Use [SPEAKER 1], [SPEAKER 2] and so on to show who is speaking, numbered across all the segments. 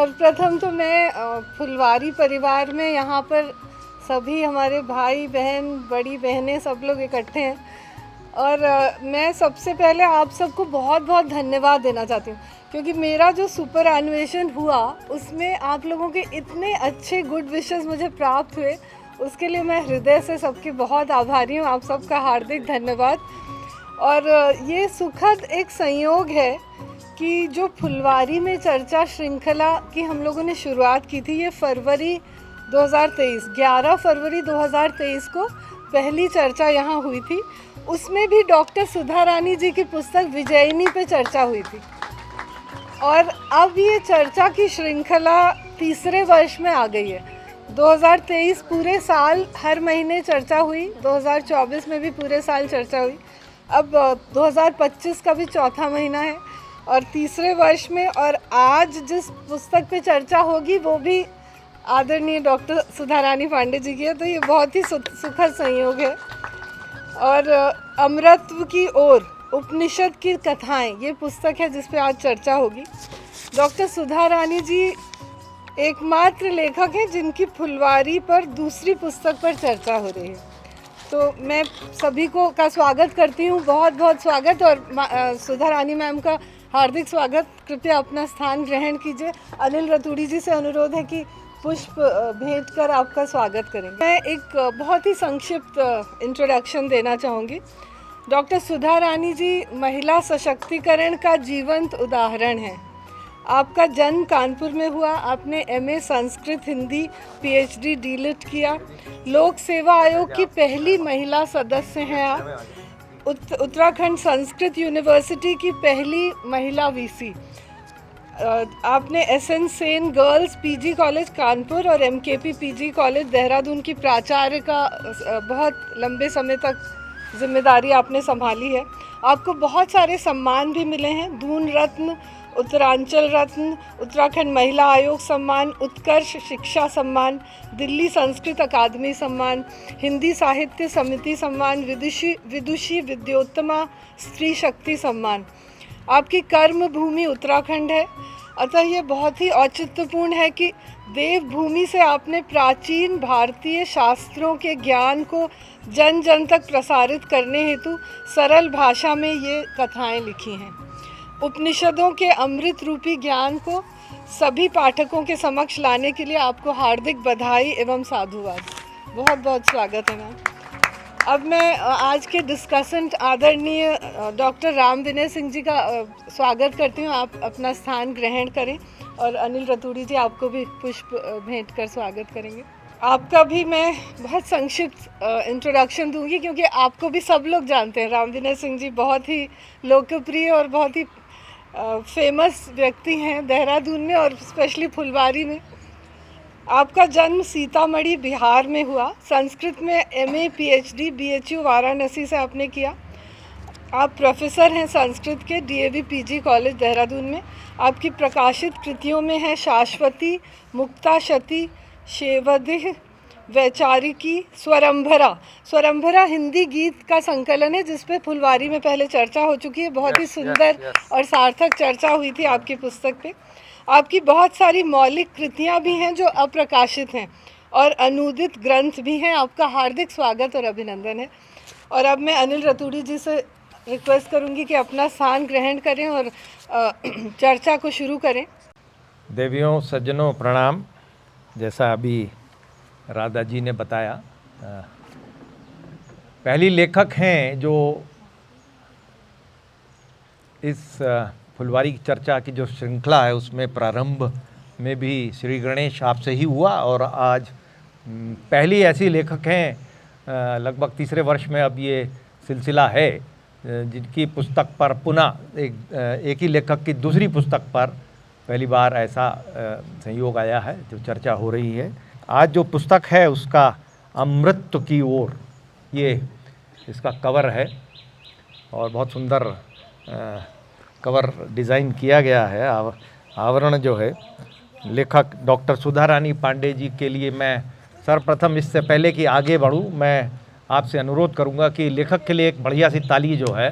[SPEAKER 1] सर्वप्रथम तो मैं फुलवारी परिवार में यहाँ पर सभी हमारे भाई बहन बड़ी बहनें सब लोग इकट्ठे हैं और मैं सबसे पहले आप सबको बहुत बहुत धन्यवाद देना चाहती हूँ क्योंकि मेरा जो सुपर एनिवेशन हुआ उसमें आप लोगों के इतने अच्छे गुड विशेस मुझे प्राप्त हुए, उसके लिए मैं हृदय से सबकी बहुत आभारी हूँ। आप सबका हार्दिक धन्यवाद। और ये सुखद एक संयोग है कि जो फुलवारी में चर्चा श्रृंखला की हम लोगों ने शुरुआत की थी, ये फरवरी 2023 11 फरवरी 2023 को पहली चर्चा यहाँ हुई थी। उसमें भी डॉक्टर सुधा रानी जी की पुस्तक विजयिनी पे चर्चा हुई थी और अब ये चर्चा की श्रृंखला तीसरे वर्ष में आ गई है। 2023 पूरे साल हर महीने चर्चा हुई, 2024 में भी पूरे साल चर्चा हुई, अब 2025 का भी चौथा महीना है और तीसरे वर्ष में। और आज जिस पुस्तक पे चर्चा होगी वो भी आदरणीय डॉक्टर सुधा रानी पांडे जी की है, तो ये बहुत ही सुखद संयोग है। और अमृतत्व की ओर उपनिषद की कथाएं, ये पुस्तक है जिस पे आज चर्चा होगी। डॉक्टर सुधा रानी जी एकमात्र लेखक हैं जिनकी फुलवारी पर दूसरी पुस्तक पर चर्चा हो रही है, तो मैं सभी को का स्वागत करती हूँ, बहुत बहुत स्वागत। और सुधा रानी मैम का हार्दिक स्वागत। कृपया अपना स्थान ग्रहण कीजिए। अनिल रतूड़ी जी से अनुरोध है कि पुष्प भेंट कर आपका स्वागत करेंगे। मैं एक बहुत ही संक्षिप्त इंट्रोडक्शन देना चाहूँगी। डॉक्टर सुधा रानी जी महिला सशक्तिकरण का जीवंत उदाहरण हैं। आपका जन्म कानपुर में हुआ, आपने MA Sanskrit Hindi PhD DLitt किया, लोक सेवा आयोग की पहली महिला सदस्य हैं आप, उत्तराखंड संस्कृत यूनिवर्सिटी की पहली महिला वीसी, आपने SN Sen girls PG college Kanpur और एमकेपी पीजी कॉलेज देहरादून की प्राचार्य का बहुत लंबे समय तक जिम्मेदारी आपने संभाली है। आपको बहुत सारे सम्मान भी मिले हैं, दून रत्न, उत्तरांचल रत्न, उत्तराखंड महिला आयोग सम्मान, उत्कर्ष शिक्षा सम्मान, दिल्ली संस्कृत अकादमी सम्मान, हिंदी साहित्य समिति सम्मान, विदुषी विद्योत्तमा स्त्री शक्ति सम्मान। आपकी कर्म भूमि उत्तराखंड है, अतः ये बहुत ही औचित्यपूर्ण है कि देवभूमि से आपने प्राचीन भारतीय शास्त्रों के ज्ञान को जन जन तक प्रसारित करने हेतु सरल भाषा में ये कथाएं लिखी हैं। उपनिषदों के अमृत रूपी ज्ञान को सभी पाठकों के समक्ष लाने के लिए आपको हार्दिक बधाई एवं साधुवाद। बहुत बहुत स्वागत है मैम। अब मैं आज के डिस्कसेंट आदरणीय डॉक्टर राम विनय सिंह जी का स्वागत करती हूँ। आप अपना स्थान ग्रहण करें और अनिल रतूड़ी जी आपको भी पुष्प भेंट कर स्वागत करेंगे। आपका भी मैं बहुत संक्षिप्त इंट्रोडक्शन दूंगी क्योंकि आपको भी सब लोग जानते हैं। राम विनय सिंह जी बहुत ही लोकप्रिय और बहुत ही फेमस व्यक्ति हैं देहरादून में और स्पेशली फुलवारी में। आपका जन्म सीतामढ़ी बिहार में हुआ। संस्कृत में एमए पीएचडी बीएचयू वाराणसी से आपने किया। आप प्रोफेसर हैं संस्कृत के डीएवी पीजी कॉलेज देहरादून में। आपकी प्रकाशित कृतियों में है शाश्वती, मुक्ताशती, शेवदिह, वैचारिकी, स्वरंभरा हिंदी गीत का संकलन है जिस पे फुलवारी में पहले चर्चा हो चुकी है। बहुत ही सुंदर और सार्थक चर्चा हुई थी आपकी पुस्तक पे। आपकी बहुत सारी मौलिक कृतियाँ भी हैं जो अप्रकाशित हैं और अनुदित ग्रंथ भी हैं। आपका हार्दिक स्वागत और अभिनंदन है। और अब मैं अनिल रतूड़ी जी से रिक्वेस्ट करूंगी कि अपना स्थान ग्रहण करें और चर्चा को शुरू करें।
[SPEAKER 2] देवियों सज्जनों प्रणाम। जैसा अभी राधा जी ने बताया, पहली लेखक हैं जो इस फुलवारी की चर्चा की जो श्रृंखला है उसमें प्रारंभ में भी श्री गणेश आपसे ही हुआ और आज पहली ऐसी लेखक हैं, लगभग तीसरे वर्ष में अब ये सिलसिला है, जिनकी पुस्तक पर पुनः एक ही लेखक की दूसरी पुस्तक पर पहली बार ऐसा संयोग आया है जो चर्चा हो रही है। आज जो पुस्तक है उसका अमृतत्व की ओर, ये इसका कवर है और बहुत सुंदर कवर डिज़ाइन किया गया है। आवरण जो है लेखक डॉक्टर सुधा रानी पांडे जी के लिए मैं सर्वप्रथम, इससे पहले कि आगे बढ़ूं, मैं आपसे अनुरोध करूंगा कि लेखक के लिए एक बढ़िया सी ताली जो है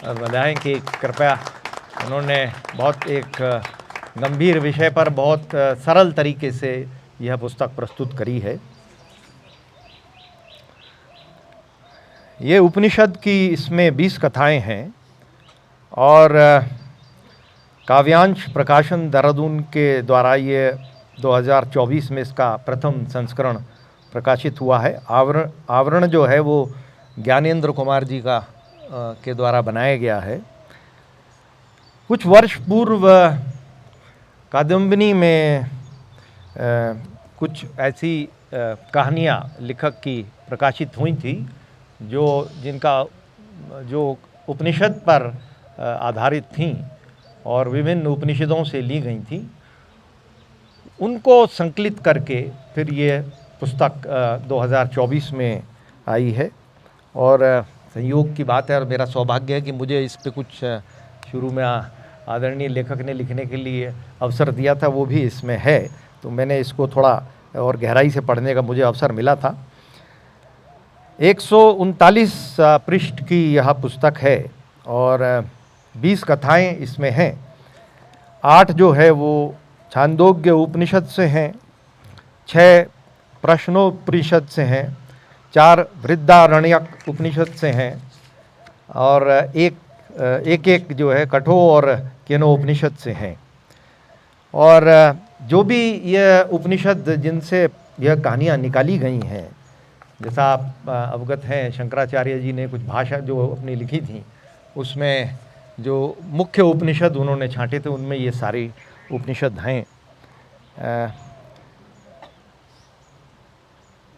[SPEAKER 2] बजाएं कि कृपया उन्होंने बहुत एक गंभीर विषय पर बहुत सरल तरीके से यह पुस्तक प्रस्तुत करी है। ये उपनिषद की इसमें 20 कथाएं हैं और काव्यांश प्रकाशन देहरादून के द्वारा ये 2024 में इसका प्रथम संस्करण प्रकाशित हुआ है। आवरण जो है वो ज्ञानेंद्र कुमार जी का के द्वारा बनाया गया है। कुछ वर्ष पूर्व कादम्बिनी में कुछ ऐसी कहानियाँ लेखक की प्रकाशित हुई थी जो उपनिषद पर आधारित थीं और विभिन्न उपनिषदों से ली गई थी। उनको संकलित करके फिर ये पुस्तक 2024 में आई है और संयोग की बात है और मेरा सौभाग्य है कि मुझे इस पे कुछ शुरू में आदरणीय लेखक ने लिखने के लिए अवसर दिया था, वो भी इसमें है, तो मैंने इसको थोड़ा और गहराई से पढ़ने का मुझे अवसर मिला था। 139 पृष्ठ की यह पुस्तक है और 20 कथाएं इसमें हैं। 8 जो है वो छांदोग्य उपनिषद से हैं, 6 प्रश्नोपनिषद से हैं, 4 बृहदारण्यक उपनिषद से हैं और एक जो है कठोर और केनोपनिषद से हैं। और जो भी यह उपनिषद जिनसे यह कहानियाँ निकाली गई हैं, जैसा आप अवगत हैं, शंकराचार्य जी ने कुछ भाषा जो अपनी लिखी थी उसमें जो मुख्य उपनिषद उन्होंने छांटे थे उनमें ये सारी उपनिषद हैं।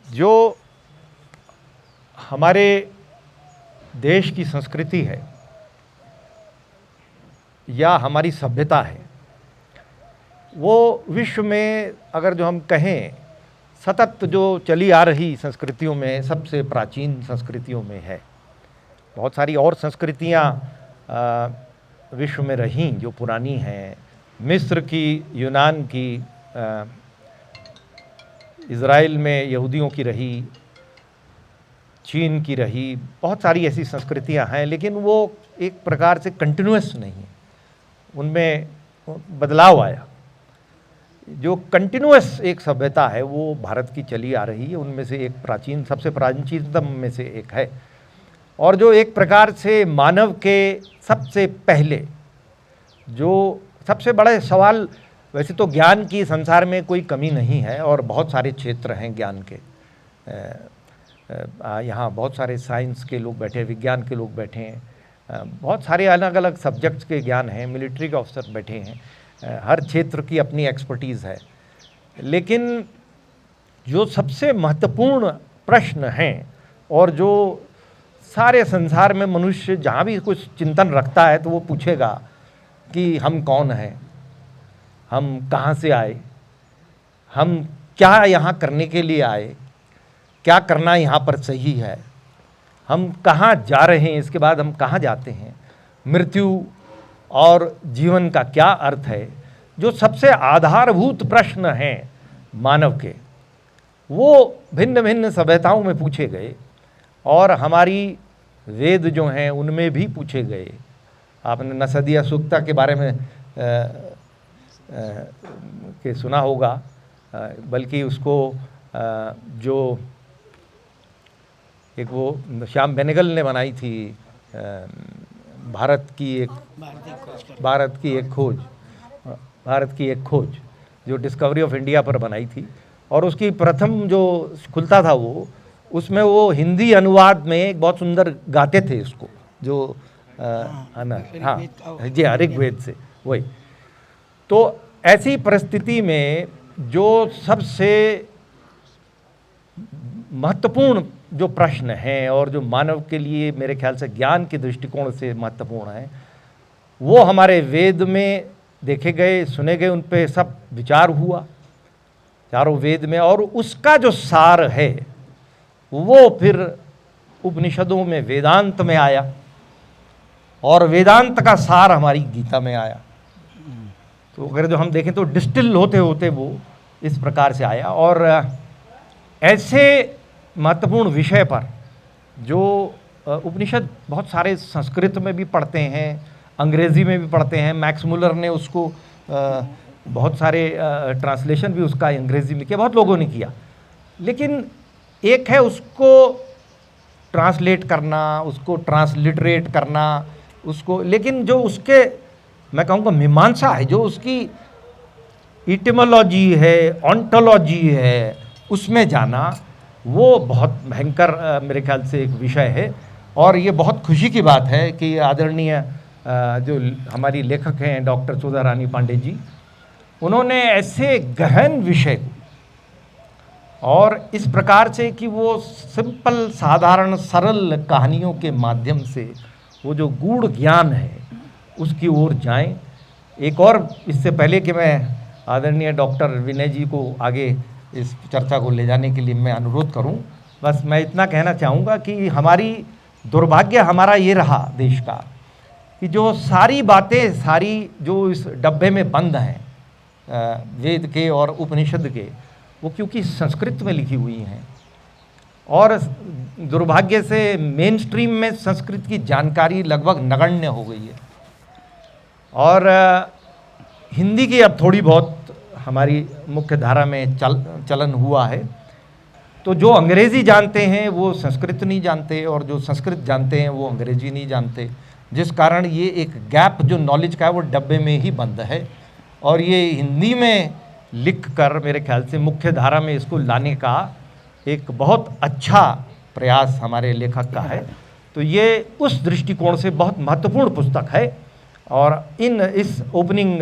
[SPEAKER 2] जो हमारे देश की संस्कृति है या हमारी सभ्यता है, वो विश्व में अगर जो हम कहें सतत जो चली आ रही संस्कृतियों में सबसे प्राचीन संस्कृतियों में है। बहुत सारी और संस्कृतियाँ विश्व में रहीं जो पुरानी हैं, मिस्र की, यूनान की, इज़राइल में यहूदियों की रही, चीन की रही, बहुत सारी ऐसी संस्कृतियां हैं, लेकिन वो एक प्रकार से कंटिन्यूअस नहीं है, उनमें बदलाव आया। जो कंटिन्यूअस एक सभ्यता है वो भारत की चली आ रही है, उनमें से एक प्राचीन, सबसे प्राचीनतम में से एक है। और जो एक प्रकार से मानव के सबसे पहले जो सबसे बड़ा सवाल, वैसे तो ज्ञान की संसार में कोई कमी नहीं है और बहुत सारे क्षेत्र हैं ज्ञान के, यहाँ बहुत सारे साइंस के लोग बैठे हैं, विज्ञान के लोग बैठे हैं, बहुत सारे अलग अलग सब्जेक्ट्स के ज्ञान हैं, मिलिट्री के अफसर बैठे हैं, हर क्षेत्र की अपनी एक्सपर्टीज़ है। लेकिन जो सबसे महत्वपूर्ण प्रश्न हैं और जो सारे संसार में मनुष्य जहाँ भी कुछ चिंतन रखता है तो वो पूछेगा कि हम कौन हैं, हम कहाँ से आए, हम क्या यहाँ करने के लिए आए, क्या करना यहाँ पर सही है, हम कहाँ जा रहे हैं, इसके बाद हम कहाँ जाते हैं, मृत्यु और जीवन का क्या अर्थ है। जो सबसे आधारभूत प्रश्न हैं मानव के, वो भिन्न भिन्न सभ्यताओं में पूछे गए और हमारी वेद जो हैं उनमें भी पूछे गए। आपने नसदिया सूक्ता के बारे में के सुना होगा, बल्कि उसको जो एक वो श्याम बेनेगल ने बनाई थी, भारत की एक खोज जो डिस्कवरी ऑफ इंडिया पर बनाई थी, और उसकी प्रथम जो खुलता था वो, उसमें वो हिंदी अनुवाद में एक बहुत सुंदर गाते थे उसको, जो हाँ जी, ऋग्वेद से वही। तो ऐसी परिस्थिति में जो सबसे महत्वपूर्ण जो प्रश्न हैं और जो मानव के लिए मेरे ख्याल से ज्ञान के दृष्टिकोण से महत्वपूर्ण है, वो हमारे वेद में देखे गए, सुने गए, उन पे सब विचार हुआ चारों वेद में, और उसका जो सार है वो फिर उपनिषदों में वेदांत में आया और वेदांत का सार हमारी गीता में आया। तो अगर जो हम देखें तो डिस्टिल होते होते वो इस प्रकार से आया। और ऐसे महत्वपूर्ण विषय पर जो उपनिषद बहुत सारे संस्कृत में भी पढ़ते हैं, अंग्रेज़ी में भी पढ़ते हैं, मैक्स मुलर ने उसको बहुत सारे ट्रांसलेशन भी उसका अंग्रेजी में किया, बहुत लोगों ने किया, लेकिन एक है उसको ट्रांसलेट करना, उसको ट्रांसलिटरेट करना, उसको, लेकिन जो उसके मैं कहूँगा मीमांसा है, जो उसकी इटिमोलॉजी है, ऑन्टोलॉजी है, उसमें जाना, वो बहुत भयंकर मेरे ख्याल से एक विषय है। और ये बहुत खुशी की बात है कि आदरणीय जो हमारी लेखक हैं डॉक्टर सुधा रानी पांडे जी, उन्होंने ऐसे गहन विषय और इस प्रकार से कि वो सिंपल साधारण सरल कहानियों के माध्यम से वो जो गूढ़ ज्ञान है उसकी ओर जाएं। एक और, इससे पहले कि मैं आदरणीय डॉक्टर विनय जी को आगे इस चर्चा को ले जाने के लिए मैं अनुरोध करूं, बस मैं इतना कहना चाहूँगा कि हमारी दुर्भाग्य हमारा ये रहा देश का कि जो सारी बातें, सारी जो इस डब्बे में बंद हैं वेद के और उपनिषद के, वो क्योंकि संस्कृत में लिखी हुई हैं और दुर्भाग्य से मेन स्ट्रीम में संस्कृत की जानकारी लगभग नगण्य हो गई है और हिंदी की अब थोड़ी बहुत हमारी मुख्य धारा में चलन हुआ है। तो जो अंग्रेज़ी जानते हैं वो संस्कृत नहीं जानते और जो संस्कृत जानते हैं वो अंग्रेज़ी नहीं जानते, जिस कारण ये एक गैप जो नॉलेज का है वो डब्बे में ही बंद है। और ये हिंदी में लिख कर मेरे ख्याल से मुख्य धारा में इसको लाने का एक बहुत अच्छा प्रयास हमारे लेखक का है। तो ये उस दृष्टिकोण से बहुत महत्वपूर्ण पुस्तक है। और इस ओपनिंग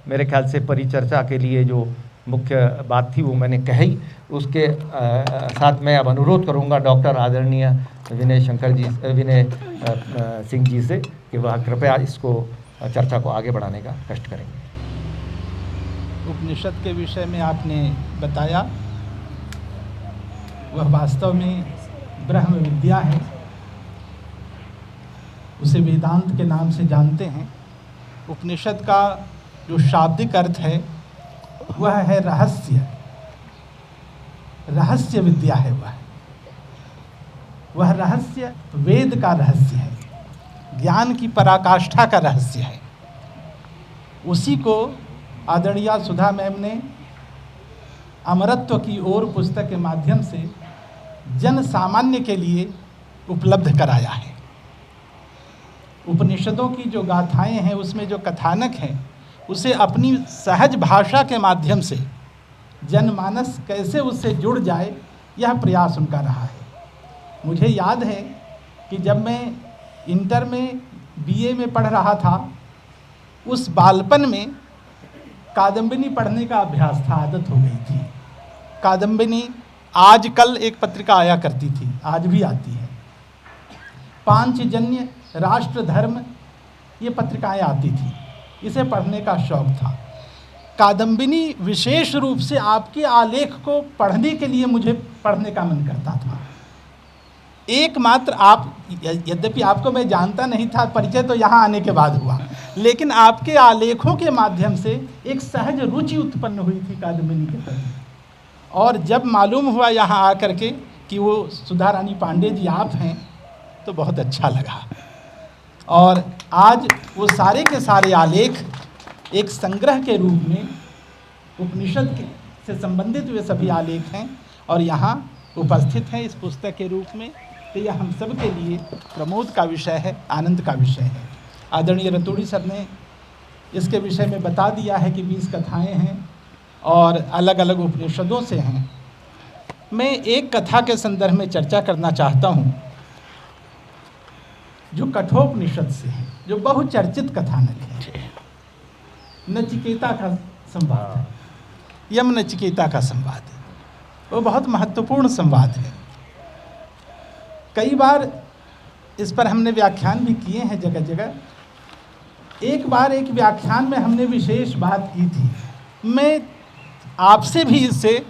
[SPEAKER 2] मेरे ख्याल से परिचर्चा के लिए जो मुख्य बात थी वो मैंने कही, उसके साथ मैं अब अनुरोध करूंगा डॉक्टर आदरणीय विनय सिंह जी से कि वह कृपया इसको चर्चा को आगे बढ़ाने का कष्ट करेंगे।
[SPEAKER 3] उपनिषद के विषय में आपने बताया, वह वास्तव में ब्रह्म विद्या है, उसे वेदांत के नाम से जानते हैं। उपनिषद का जो शाब्दिक अर्थ है वह है रहस्य, रहस्य विद्या है वह रहस्य वेद का रहस्य है, ज्ञान की पराकाष्ठा का रहस्य है। उसी को आदरणीय सुधा मैम ने अमरत्व की ओर पुस्तक के माध्यम से जन सामान्य के लिए उपलब्ध कराया है। उपनिषदों की जो गाथाएं हैं, उसमें जो कथानक हैं, उसे अपनी सहज भाषा के माध्यम से जनमानस कैसे उससे जुड़ जाए, यह प्रयास उनका रहा है। मुझे याद है कि जब मैं इंटर में बीए में पढ़ रहा था, उस बालपन में कादम्बिनी पढ़ने का अभ्यास था, आदत हो गई थी। कादम्बिनी आजकल एक पत्रिका आया करती थी, आज भी आती है, पांचजन्य, राष्ट्र धर्म, ये पत्रिकाएं आती थी, इसे पढ़ने का शौक था। कादम्बिनी विशेष रूप से आपके आलेख को पढ़ने के लिए मुझे पढ़ने का मन करता था। एकमात्र आप, यद्यपि आपको मैं जानता नहीं था, परिचय तो यहाँ आने के बाद हुआ, लेकिन आपके आलेखों के माध्यम से एक सहज रुचि उत्पन्न हुई थी कादम्बिनी के प्रति। और जब मालूम हुआ यहाँ आकर के कि वो सुधा रानी पांडे जी आप हैं, तो बहुत अच्छा लगा। और आज वो सारे के सारे आलेख एक संग्रह के रूप में उपनिषद से संबंधित वे सभी आलेख हैं और यहाँ उपस्थित हैं इस पुस्तक के रूप में। तो यह हम सब के लिए प्रमोद का विषय है, आनंद का विषय है। आदरणीय रतूड़ी सर ने इसके विषय में बता दिया है कि 20 कथाएं हैं और अलग अलग उपनिषदों से हैं। मैं एक कथा के संदर्भ में चर्चा करना चाहता हूँ जो कठोपनिषद से है, जो बहुचर्चित कथानक है। नचिकेता का संवाद है, यम नचिकेता का संवाद है, वो बहुत महत्वपूर्ण संवाद है। कई बार इस पर हमने व्याख्यान भी किए हैं जगह जगह। एक बार एक व्याख्यान में हमने विशेष बात की थी, मैं आपसे भी इससे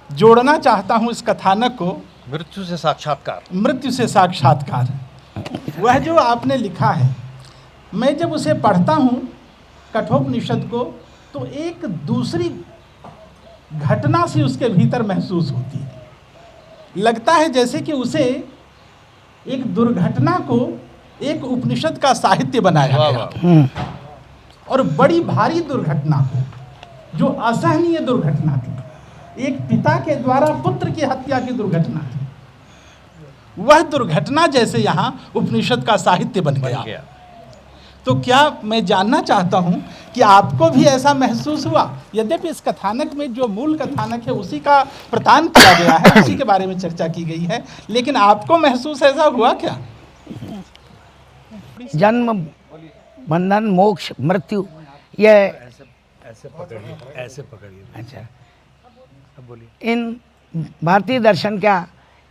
[SPEAKER 3] जोड़ना चाहता हूँ इस कथानक को।
[SPEAKER 2] मृत्यु से साक्षात्कार,
[SPEAKER 3] मृत्यु से साक्षात्कार, वह जो आपने लिखा है, मैं जब उसे पढ़ता हूँ कठोपनिषद को, तो एक दूसरी घटना सी उसके भीतर महसूस होती है। लगता है जैसे कि उसे एक दुर्घटना को एक उपनिषद का साहित्य बनाया गया और बड़ी भारी दुर्घटना को जो असहनीय दुर्घटना थी, एक पिता के द्वारा पुत्र की हत्या की दुर्घटना थी, वह दुर्घटना जैसे यहाँ उपनिषद का साहित्य बन गया। तो क्या मैं जानना चाहता हूँ कि आपको भी ऐसा महसूस हुआ? यद्यपि इस कथानक में जो मूल कथानक है उसी का प्रदान किया गया है, उसी के बारे में चर्चा की गई है, लेकिन आपको महसूस ऐसा हुआ क्या?
[SPEAKER 4] जन्म, बंधन, मोक्ष, मृत्यु, यह
[SPEAKER 2] ऐसे पकड़िए।
[SPEAKER 4] अच्छा,
[SPEAKER 2] अब बोलिए।
[SPEAKER 4] इन भारतीय दर्शन का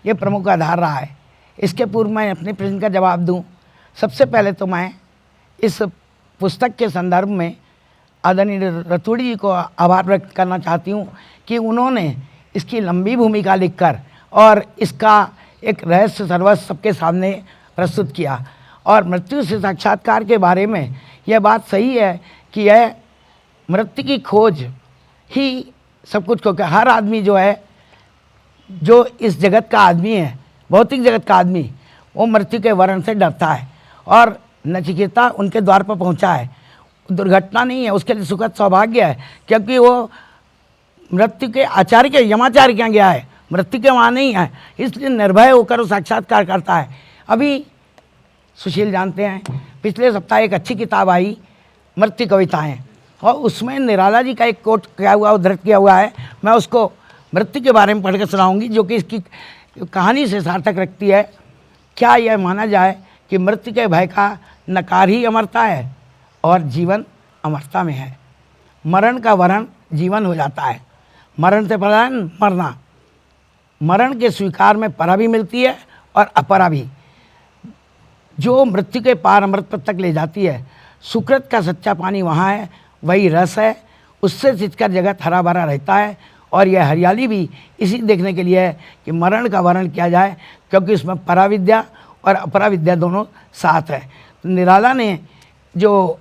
[SPEAKER 4] ये प्रमुख आधार रहा है। इसके पूर्व मैं अपने प्रश्न का जवाब दूं, सबसे पहले तो मैं इस पुस्तक के संदर्भ में आदरणीय रतूड़ी जी को आभार व्यक्त करना चाहती हूँ कि उन्होंने इसकी लंबी भूमिका लिखकर और इसका एक रहस्य सर्वस्व सबके सामने प्रस्तुत किया। और मृत्यु से साक्षात्कार के बारे में यह बात सही है कि यह मृत्यु की खोज ही सब कुछ, क्योंकि हर आदमी जो है, जो इस जगत का आदमी है, भौतिक जगत का आदमी, वो मृत्यु के वर्ण से डरता है। और नचिकेता उनके द्वार पर पहुंचा है, दुर्घटना नहीं है, उसके लिए सुखद सौभाग्य है, क्योंकि वो मृत्यु के आचार्य के, यमाचार्य के यहाँ गया है, मृत्यु के वहाँ नहीं है, इसलिए निर्भय होकर वो साक्षात्कार करता है। अभी सुशील जानते हैं, पिछले सप्ताह एक अच्छी किताब आई, मृत्यु कविताएँ, और उसमें निराला जी का एक कोट किया हुआ, उद्धृत किया हुआ है। मैं उसको मृत्यु के बारे में पढ़ कर सुनाऊँगी, जो कि इसकी कहानी से सार्थक रखती है। क्या यह माना जाए कि मृत्यु के भय का नकार ही अमरता है और जीवन अमरता में है। मरण का वरण जीवन हो जाता है, मरण से पलायन मरना। मरण के स्वीकार में परा भी मिलती है और अपरा भी, जो मृत्यु के पार अमृत पद तक ले जाती है। सुकृत का सच्चा पानी वहाँ है, वही रस है, उससे सिंचकर जगत हरा भरा रहता है। और यह हरियाली भी इसी देखने के लिए है कि मरण का वर्ण किया जाए, क्योंकि इसमें पराविद्या और अपराविद्या दोनों साथ है। तो निराला ने जो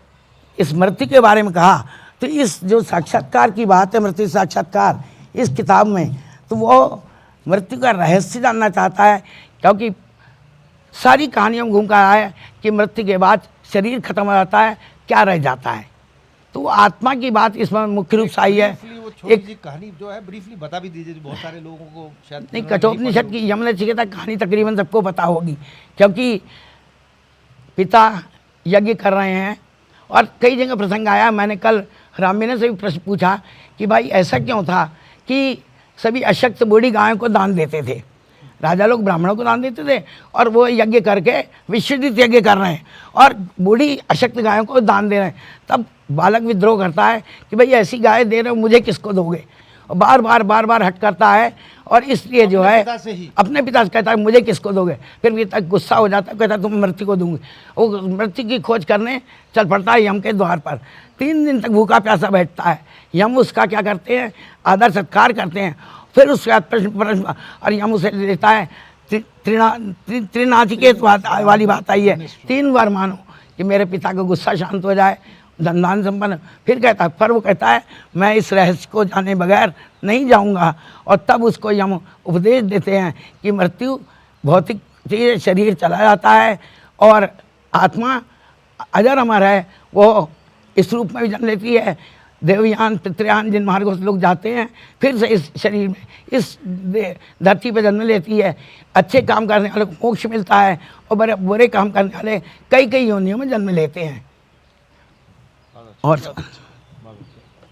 [SPEAKER 4] इस मृत्यु के बारे में कहा, तो इस जो साक्षात्कार की बात है, मृत्यु साक्षात्कार, इस किताब में, तो वो मृत्यु का रहस्य जानना चाहता है, क्योंकि सारी कहानियों में घूम कर आया है कि मृत्यु के बाद शरीर खत्म हो जाता है, क्या रह जाता है। तो आत्मा की बात इसमें मुख्य रूप से आई है।
[SPEAKER 2] एक कहानी जो है ब्रीफली बता भी दीजिए, बहुत सारे लोगों को शायद
[SPEAKER 4] नहीं, कठोपनिषद की यमनचिकेता कहानी तकरीबन सबको पता होगी, क्योंकि पिता यज्ञ कर रहे हैं और कई जगह प्रसंग आया। मैंने कल रामीना से भी प्रश्न पूछा कि भाई ऐसा क्यों था कि सभी अशक्त बूढ़ी गायों को दान देते थे, राजा लोग ब्राह्मणों को दान देते थे, और वो यज्ञ करके विश्वजित यज्ञ कर रहे हैं और बूढ़ी अशक्त गायों को दान दे रहे हैं। तब बालक विद्रोह करता है कि भाई ऐसी गाय दे रहे हो, मुझे किसको दोगे, और बार बार हट करता है, और इसलिए जो है अपने पिता से कहता है मुझे किसको दोगे। फिर पिता गुस्सा हो जाता है, कहता है तुम मृत्यु को दूंगी। वो मृत्यु की खोज करने चल पड़ता है यम के द्वार पर। 3 दिन तक भूखा प्यासा बैठता है। यम उसका क्या करते हैं, आदर सत्कार करते हैं। फिर उसके बाद प्रश्न और यम उसे लेता है। त्रिनाचिकेत वाली बात आई है, 3 बार मानो कि मेरे पिता का गुस्सा शांत हो जाए, धनदान संपन्न। फिर कहता है, पर वो कहता है मैं इस रहस्य को जाने बगैर नहीं जाऊंगा। और तब उसको यम उपदेश देते हैं कि मृत्यु भौतिक चीज, शरीर चला जाता है और आत्मा अजर अमर है, वो इस रूप में भी जन्म लेती है। देवयान पितृयान जिन मार्गों से लोग जाते हैं, फिर से इस शरीर में, इस धरती पर जन्म लेती है। अच्छे काम करने वाले को मोक्ष मिलता है और बड़े बुरे काम करने वाले कई योनियों में जन्म लेते हैं। और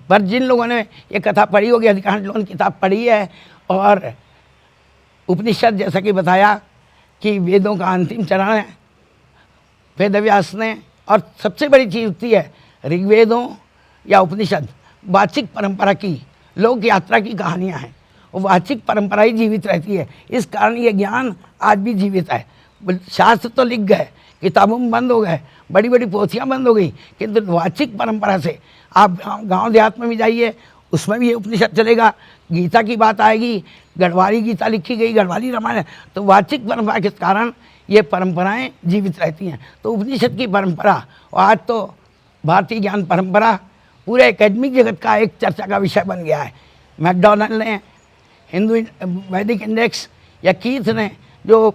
[SPEAKER 4] पर जिन लोगों ने ये कथा पढ़ी होगी, अधिकांश लोगों ने किताब पढ़ी है, और उपनिषद जैसा कि बताया कि वेदों का अंतिम चरण है वेदव्यास ने। और सबसे बड़ी चीज़ होती है ऋग्वेदों या उपनिषद वाचिक परंपरा की, लोक यात्रा की कहानियाँ हैं, वो वाचिक परंपरा ही जीवित रहती है। इस कारण ये ज्ञान आज भी जीवित है। शास्त्र तो लिख गए, किताबों में बंद हो गए, बड़ी बड़ी पोथियाँ बंद हो गई, किंतु वाचिक परंपरा से आप गांव देहात में भी जाइए, उसमें भी ये उपनिषद चलेगा। गीता की बात आएगी, गढ़वाली गीता लिखी गई, गढ़वाली रामायण। तो वाचिक परंपरा के कारण ये परंपराएं जीवित रहती हैं। तो उपनिषद की परंपरा, और आज तो भारतीय ज्ञान परंपरा पूरे एकेडमिक जगत का एक चर्चा का विषय बन गया है। मैकडॉनल्ड ने हिंदू वैदिक इंडेक्स या कीथ ने जो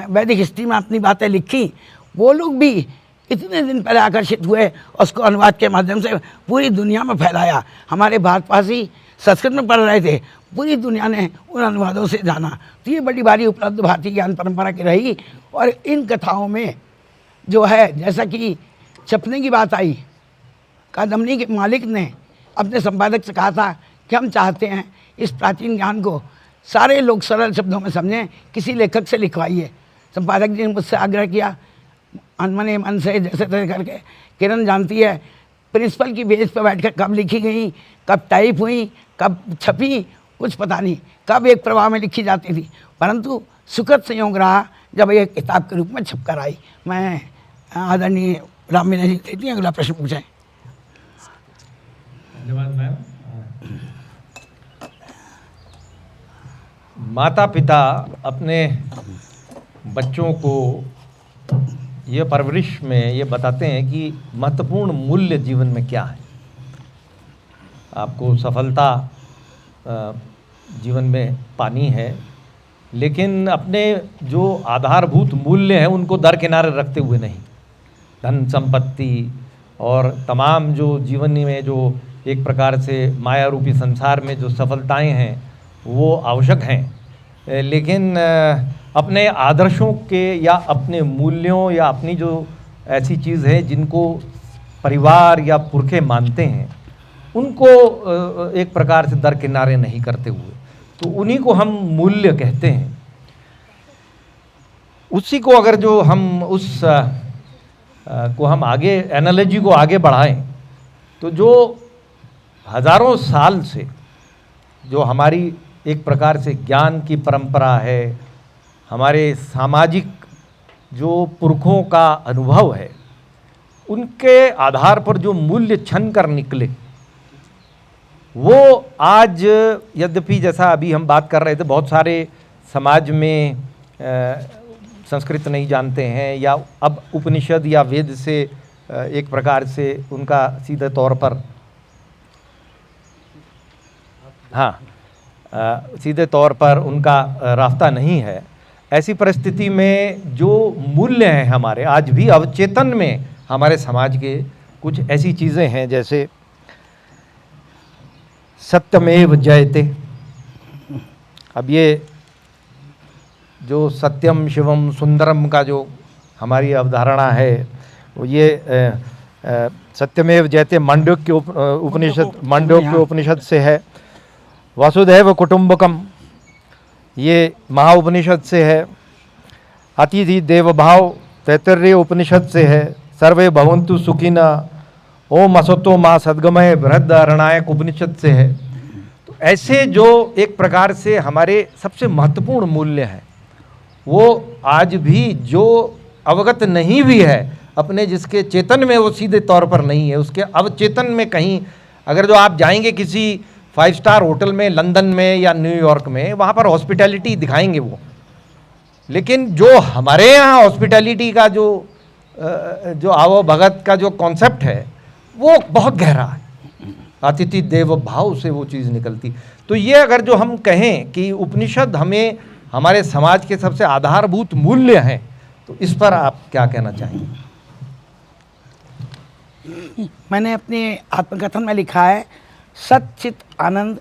[SPEAKER 4] वैदिक हिस्ट्री में अपनी बातें लिखी, वो लोग भी इतने दिन पहले आकर्षित हुए, उसको अनुवाद के माध्यम से पूरी दुनिया में फैलाया। हमारे भारतवासी संस्कृत में पढ़ रहे थे, पूरी दुनिया ने उन अनुवादों से जाना। तो ये बड़ी भारी उपलब्धि भारतीय ज्ञान परंपरा की रही। और इन कथाओं में जो है, जैसा कि छपने की बात आई, कादम्बनी के मालिक ने अपने संपादक से कहा था कि हम चाहते हैं इस प्राचीन ज्ञान को सारे लोग सरल शब्दों में समझें, किसी लेखक से लिखवाइए। संपादक जी ने मुझसे आग्रह किया, अनमने मन से जैसे तैसे करके। किरण जानती है प्रिंसिपल की बेंच पर बैठकर कब लिखी गई, कब टाइप हुई, कब छपी, कुछ पता नहीं, कब एक प्रवाह में लिखी जाती थी, परंतु सुखद संयोग रहा जब एक किताब के रूप में छप कर आई। मैं आदरणीय राम मीना जी देती हैं, अगला प्रश्न पूछें।
[SPEAKER 2] धन्यवाद मैम। माता पिता अपने बच्चों को ये परवरिश में ये बताते हैं कि महत्वपूर्ण मूल्य जीवन में क्या है। आपको सफलता जीवन में पानी है, लेकिन अपने जो आधारभूत मूल्य हैं उनको दरकिनारे रखते हुए नहीं। धन संपत्ति और तमाम जो जीवन में जो एक प्रकार से माया रूपी संसार में जो सफलताएं हैं वो आवश्यक हैं, लेकिन अपने आदर्शों के या अपने मूल्यों या अपनी जो ऐसी चीज़ है जिनको परिवार या पुरखे मानते हैं उनको एक प्रकार से दरकिनारे नहीं करते हुए, तो उन्हीं को हम मूल्य कहते हैं। उसी को अगर जो हम उस को हम आगे एनालॉजी को आगे बढ़ाएं तो जो हजारों साल से जो हमारी एक प्रकार से ज्ञान की परंपरा है, हमारे सामाजिक जो पुरखों का अनुभव है, उनके आधार पर जो मूल्य छन कर निकले वो आज, यद्यपि जैसा अभी हम बात कर रहे थे, बहुत सारे समाज में संस्कृत नहीं जानते हैं या अब उपनिषद या वेद से एक प्रकार से उनका सीधे तौर पर सीधे तौर पर उनका रास्ता नहीं है। ऐसी परिस्थिति में जो मूल्य हैं हमारे आज भी अवचेतन में हमारे समाज के कुछ ऐसी चीज़ें हैं जैसे सत्यमेव जयते। अब ये जो सत्यम शिवम सुंदरम का जो हमारी अवधारणा है वो ये सत्यमेव जयते मांडव्य के उपनिषद से है। वसुधैव कुटुंबकम ये महा उपनिषद से है। अतिथि देव भाव तैत्तरीय उपनिषद से है। सर्वे भवन्तु सुखिना ओम असतो मा सद्गमय बृहदारणायक उपनिषद से है। तो ऐसे जो एक प्रकार से हमारे सबसे महत्वपूर्ण मूल्य हैं वो आज भी जो अवगत नहीं भी है अपने, जिसके चेतन में वो सीधे तौर पर नहीं है, उसके अवचेतन में कहीं अगर जो आप जाएंगे किसी 5 स्टार होटल में लंदन में या न्यूयॉर्क में, वहाँ पर हॉस्पिटैलिटी दिखाएंगे वो, लेकिन जो हमारे यहाँ हॉस्पिटैलिटी का जो आवो भगत का जो कॉन्सेप्ट है वो बहुत गहरा है। अतिथि देव भाव से वो चीज़ निकलती। तो ये अगर जो हम कहें कि उपनिषद हमें हमारे समाज के सबसे आधारभूत मूल्य हैं, तो इस पर आप क्या कहना चाहेंगे?
[SPEAKER 4] मैंने अपने आत्मकथन में लिखा है, सच्चित आनंद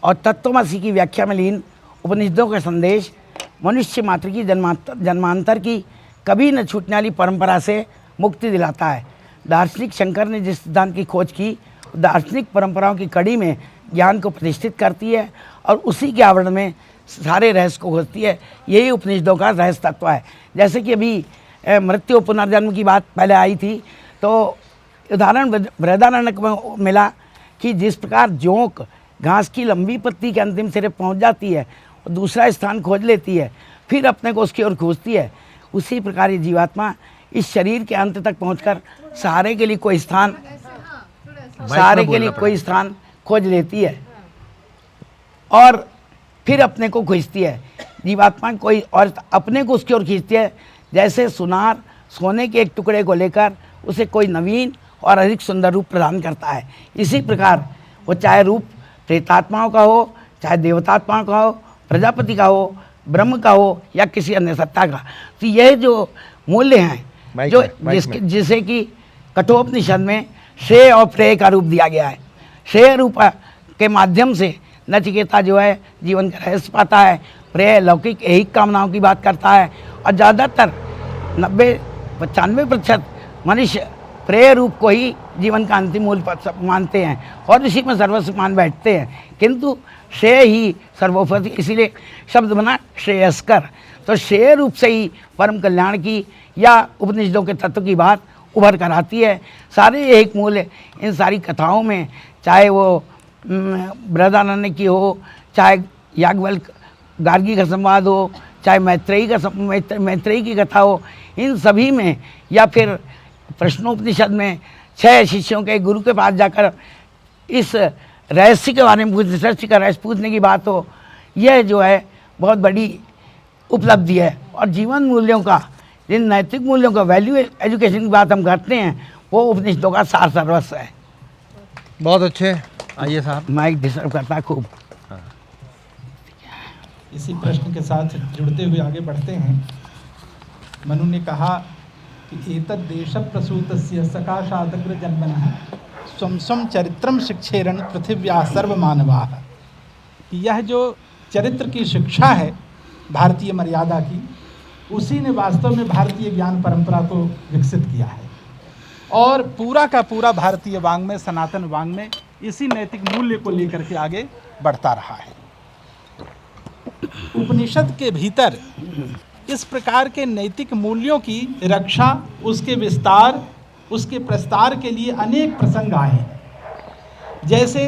[SPEAKER 4] और तत्वमसी की व्याख्या में लीन उपनिषदों का संदेश मनुष्य मात्र की जन्मांतर की कभी न छूटने वाली परंपरा से मुक्ति दिलाता है। दार्शनिक शंकर ने जिस सिद्धांत की खोज की, दार्शनिक परंपराओं की कड़ी में ज्ञान को प्रतिष्ठित करती है और उसी के आवरण में सारे रहस्य को खोजती है। यही उपनिषदों का रहस्य तत्व है। जैसे कि अभी मृत्यु पुनर्जन्म की बात पहले आई थी, तो उदाहरण बृहदारण्यक में मिला कि जिस प्रकार जोंक घास की लंबी पत्ती के अंतिम सिरे पहुंच जाती है और दूसरा स्थान खोज लेती है, फिर अपने को उसकी ओर खोजती है, उसी प्रकार ये जीवात्मा इस शरीर के अंत तक पहुंचकर सहारे के लिए कोई स्थान खोज लेती है और फिर अपने को खोजती है। जीवात्मा कोई और अपने को उसकी ओर खींचती है। जैसे सुनार सोने के एक टुकड़े को लेकर उसे कोई नवीन और अधिक सुंदर रूप प्रदान करता है, इसी प्रकार वो चाहे रूप प्रेतात्माओं का हो, चाहे देवतात्माओं का हो, प्रजापति का हो, ब्रह्म का हो या किसी अन्य सत्ता का। तो यह जो मूल्य हैं
[SPEAKER 2] माइक
[SPEAKER 4] जो
[SPEAKER 2] में, माइक में।
[SPEAKER 4] जिसे कि कठोपनिषद में श्रेय और प्रेय का रूप दिया गया है। श्रेय रूप के माध्यम से नचिकेता जो है जीवन का रहस्य पाता है, प्रेय लौकिक ऐहिक कामनाओं की बात करता है, और ज़्यादातर 90-95% मनुष्य प्रेय रूप को ही जीवन का अंतिम मूल मानते हैं और इसी में सर्वस्व मान बैठते हैं, किंतु श्रेय ही सर्वोपरि, इसीलिए शब्द बना श्रेयस्कर। तो श्रेय रूप से ही परम कल्याण की या उपनिषदों के तत्व की बात उभर कर आती है। सारे एक मूल्य इन सारी कथाओं में, चाहे वो बृहदारण्य की हो, चाहे याज्ञवल्क्य गार्गी का संवाद हो, चाहे मैत्रेयी की कथा हो, इन सभी में, या फिर प्रश्नोपनिषद में 6 शिष्यों के गुरु के पास जाकर इस रहस्य के बारे में सृष्टि का रहस्य पूछने की बात हो, यह जो है बहुत बड़ी उपलब्धि है। और जीवन मूल्यों का, जिन नैतिक मूल्यों का, वैल्यू एजुकेशन की बात हम करते हैं, वो उपनिषदों का सार सर्वस्व है।
[SPEAKER 2] बहुत अच्छे। आइए साहब।
[SPEAKER 4] माइक डिस्टर्ब करता है खूब।
[SPEAKER 3] इसी प्रश्न के साथ जुड़ते हुए आगे बढ़ते हैं। मनु ने कहा कि एतद् देश प्रसूतस्य सकाशादग्र जन्मनः स्वं स्वं चरित्रम शिक्षेरन पृथिव्या सर्वमानवाः। यह जो चरित्र की शिक्षा है भारतीय मर्यादा की, उसी ने वास्तव में भारतीय ज्ञान परंपरा को विकसित किया है, और पूरा का पूरा भारतीय वाङ्मय, सनातन वाङ्मय इसी नैतिक मूल्य को लेकर के आगे बढ़ता रहा है। उपनिषद के भीतर इस प्रकार के नैतिक मूल्यों की रक्षा, उसके विस्तार, उसके प्रस्तार के लिए अनेक प्रसंग आए हैं। जैसे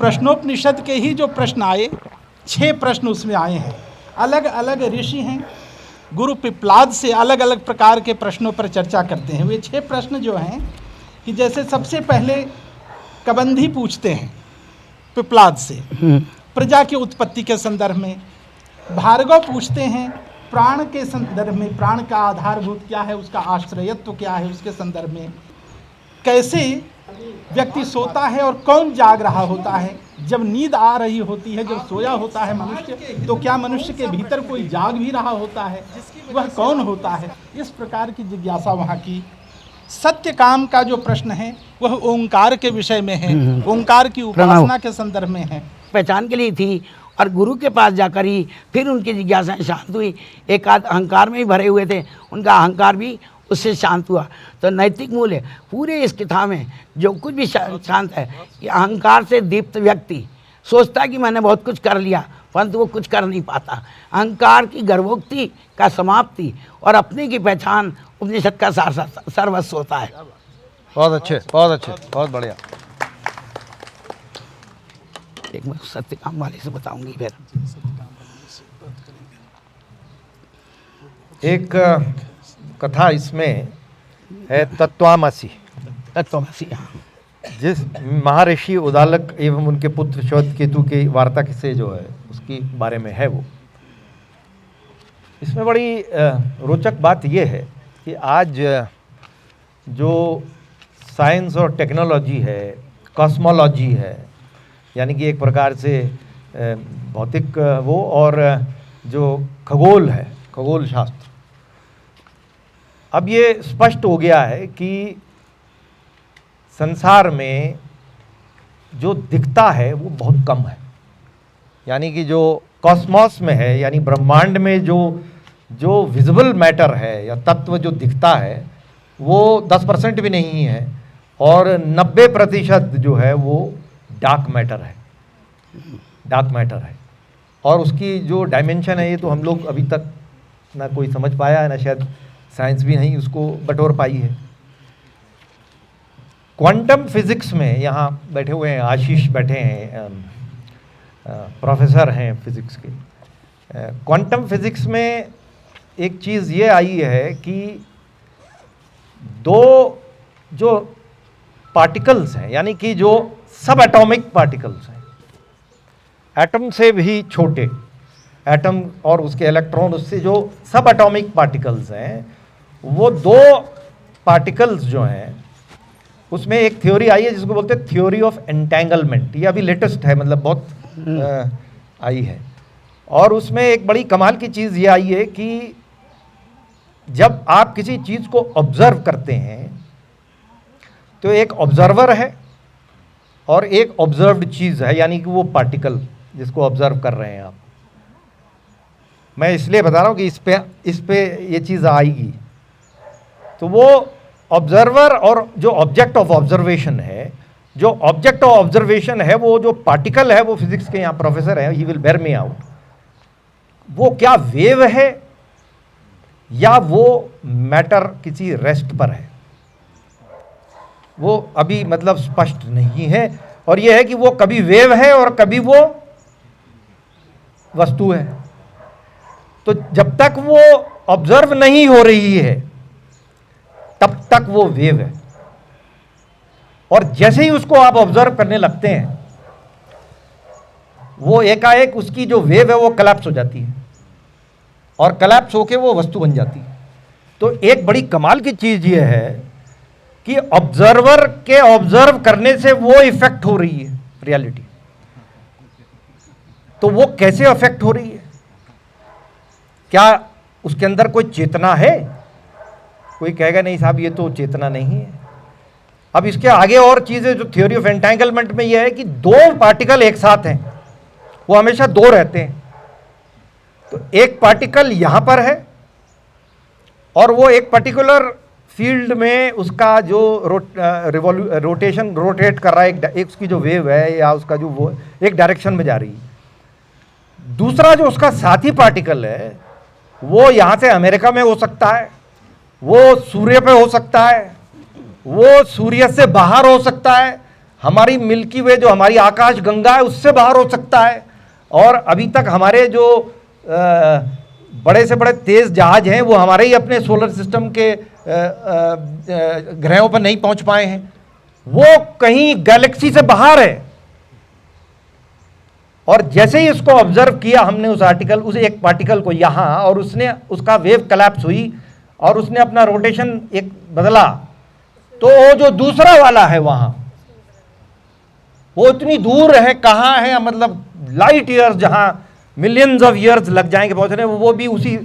[SPEAKER 3] प्रश्नोपनिषद के ही जो प्रश्न आए, 6 प्रश्न उसमें आए हैं। अलग अलग ऋषि हैं, गुरु पिप्लाद से अलग अलग प्रकार के प्रश्नों पर चर्चा करते हैं। वे 6 प्रश्न जो हैं कि जैसे सबसे पहले कबंधी पूछते हैं पिप्लाद से प्रजा की उत्पत्ति के संदर्भ में, भार्गव पूछते हैं प्राण के संदर्भ में, प्राण का आधारभूत क्या है, उसका आश्रयत्व क्या है, उसके संदर्भ में, कैसे व्यक्ति सोता है और कौन जाग रहा होता है, जब नींद आ रही होती है, जब सोया होता है मनुष्य, तो क्या मनुष्य के भीतर कोई जाग भी रहा होता है, वह कौन होता है। इस प्रकार की जिज्ञासा वहाँ की। सत्य काम का जो प्रश्न है वह ओंकार के विषय में है, ओंकार की उपासना के संदर्भ में है।
[SPEAKER 4] पहचान के लिए थी, और गुरु के पास जाकर ही फिर उनकी जिज्ञासाएं शांत हुई। एक आध अहंकार में ही भरे हुए थे, उनका अहंकार भी उससे शांत हुआ। तो नैतिक मूल्य पूरे इस कथा में जो कुछ भी शांत है, कि अहंकार से दीप्त व्यक्ति सोचता है कि मैंने बहुत कुछ कर लिया, परंतु वो कुछ कर नहीं पाता। अहंकार की गर्भोक्ति का समाप्ति और अपने की पहचान उपनिषद का सर्वस्व होता है।
[SPEAKER 2] बहुत अच्छे, बहुत अच्छे, बहुत बढ़िया।
[SPEAKER 4] एक मैं सत्य काम वाले से बताऊंगी फिर।
[SPEAKER 2] एक कथा इसमें है तत्त्वामसि।
[SPEAKER 4] तत्वमसि,
[SPEAKER 2] जिस महर्षि उदालक एवं उनके पुत्र श्वेतकेतु की वार्ता से जो है उसकी बारे में है वो। इसमें बड़ी रोचक बात यह है कि आज जो साइंस और टेक्नोलॉजी है, कॉस्मोलॉजी है, यानी कि एक प्रकार से भौतिक वो, और जो खगोल है, खगोल शास्त्र, अब ये स्पष्ट हो गया है कि संसार में जो दिखता है वो बहुत कम है। यानी कि जो कॉस्मॉस में है, यानी ब्रह्मांड में जो विजिबल मैटर है या तत्व जो दिखता है वो 10% भी नहीं है, और 90% जो है वो डार्क मैटर है, डार्क मैटर है। और उसकी जो डायमेंशन है ये तो हम लोग अभी तक ना कोई समझ पाया है, ना शायद साइंस भी नहीं उसको बटोर पाई है। क्वांटम फिजिक्स में यहाँ बैठे हुए हैं, आशीष बैठे हैं, प्रोफेसर हैं फिजिक्स के। क्वांटम फिजिक्स में एक चीज़ ये आई है कि 2 जो पार्टिकल्स हैं, यानी कि जो सब एटॉमिक पार्टिकल्स हैं, एटम से भी छोटे, एटम और उसके इलेक्ट्रॉन, उससे जो सब एटॉमिक पार्टिकल्स हैं, वो 2 पार्टिकल्स जो हैं उसमें एक थ्योरी आई है जिसको बोलते हैं थ्योरी ऑफ एंटेंगलमेंट। ये अभी लेटेस्ट है, मतलब बहुत आई है। और उसमें एक बड़ी कमाल की चीज़ ये आई है कि जब आप किसी चीज़ को ऑब्जर्व करते हैं तो एक ऑब्जर्वर है और एक ऑब्जर्व्ड चीज़ है, यानी कि वो पार्टिकल जिसको ऑब्जर्व कर रहे हैं आप। मैं इसलिए बता रहा हूँ कि इस पे ये चीज़ आएगी। तो वो ऑब्जर्वर और जो ऑब्जेक्ट ऑफ ऑब्जर्वेशन है, जो ऑब्जेक्ट ऑफ ऑब्जर्वेशन है वो जो पार्टिकल है, वो फिजिक्स के यहाँ प्रोफेसर है, he will bear me out, वो क्या वेव है या वो मैटर किसी रेस्ट पर है, वो अभी मतलब स्पष्ट नहीं है। और ये है कि वो कभी वेव है और कभी वो वस्तु है। तो जब तक वो ऑब्जर्व नहीं हो रही है तब तक वो वेव है, और जैसे ही उसको आप ऑब्जर्व करने लगते हैं वो एकाएक उसकी जो वेव है वो कलैप्स हो जाती है, और कलैप्स होके वो वस्तु बन जाती है। तो एक बड़ी कमाल की चीज ये है कि ऑब्जर्वर के ऑब्जर्व करने से वो इफेक्ट हो रही है रियलिटी। तो वो कैसे अफेक्ट हो रही है? क्या उसके अंदर कोई चेतना है? कोई कहेगा नहीं साहब ये तो चेतना नहीं है। अब इसके आगे और चीजें जो थ्योरी ऑफ एंटांगलमेंट में यह है कि दो पार्टिकल एक साथ हैं, वो हमेशा दो रहते हैं। तो एक पार्टिकल यहां पर है और वो एक पर्टिकुलर फील्ड में उसका जो रोटेट कर रहा है, एक उसकी जो वेव है या उसका जो वो एक डायरेक्शन में जा रही है। दूसरा जो उसका साथी पार्टिकल है वो यहां से अमेरिका में हो सकता है, वो सूर्य पे हो सकता है, वो सूर्य से बाहर हो सकता है, हमारी मिल्की वे जो हमारी आकाश गंगा है उससे बाहर हो सकता है, और अभी तक हमारे जो बड़े से बड़े तेज जहाज हैं वो हमारे ही अपने सोलर सिस्टम के ग्रहों पर नहीं पहुंच पाए हैं, वो कहीं गैलेक्सी से बाहर है। और जैसे ही उसको ऑब्जर्व किया हमने उस एक पार्टिकल को यहां, और उसने उसका वेव कलैप्स हुई और उसने अपना रोटेशन एक बदला, तो वो जो दूसरा वाला है वहां वो इतनी दूर है, कहां है, मतलब लाइट ईयर्स, जहां मिलियंस ऑफ ईयर्स लग जाएंगे पहुंचने, वो भी उसी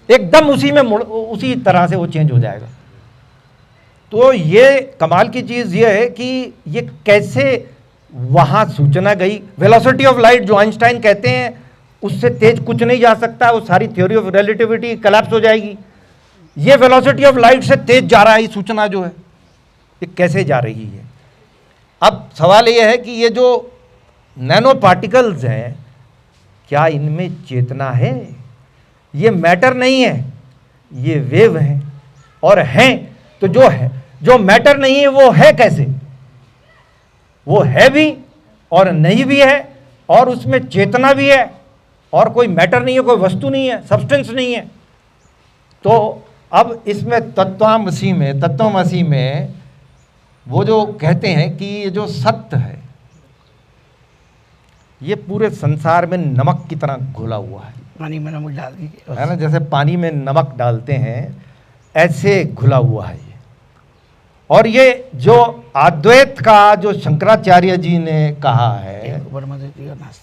[SPEAKER 2] एकदम उसी में उसी तरह से वो चेंज हो जाएगा। तो ये कमाल की चीज ये है कि ये कैसे वहां सूचना गई। वेलोसिटी ऑफ लाइट जो आइंस्टाइन कहते हैं उससे तेज कुछ नहीं जा सकता, वो सारी थ्योरी ऑफ रिलेटिविटी कोलैप्स हो जाएगी। ये वेलोसिटी ऑफ लाइट से तेज जा रहा है, ये सूचना जो है ये कैसे जा रही है। अब सवाल ये है कि ये जो नैनो पार्टिकल्स हैं क्या इनमें चेतना है? ये मैटर नहीं है, ये वेव है, और हैं तो जो है, जो मैटर नहीं है वो है कैसे? वो है भी और नहीं भी है, और उसमें चेतना भी है, और कोई मैटर नहीं है, कोई वस्तु नहीं है, सब्सटेंस नहीं है। तो अब इसमें तत्वमसी में वो जो कहते हैं कि ये जो सत्य है ये पूरे संसार में नमक की तरह घुला हुआ है।
[SPEAKER 4] पानी में नमक डाल दीजिए,
[SPEAKER 2] है ना, जैसे पानी में नमक डालते हैं ऐसे घुला हुआ है ये। और ये जो अद्वैत का जो शंकराचार्य जी ने कहा है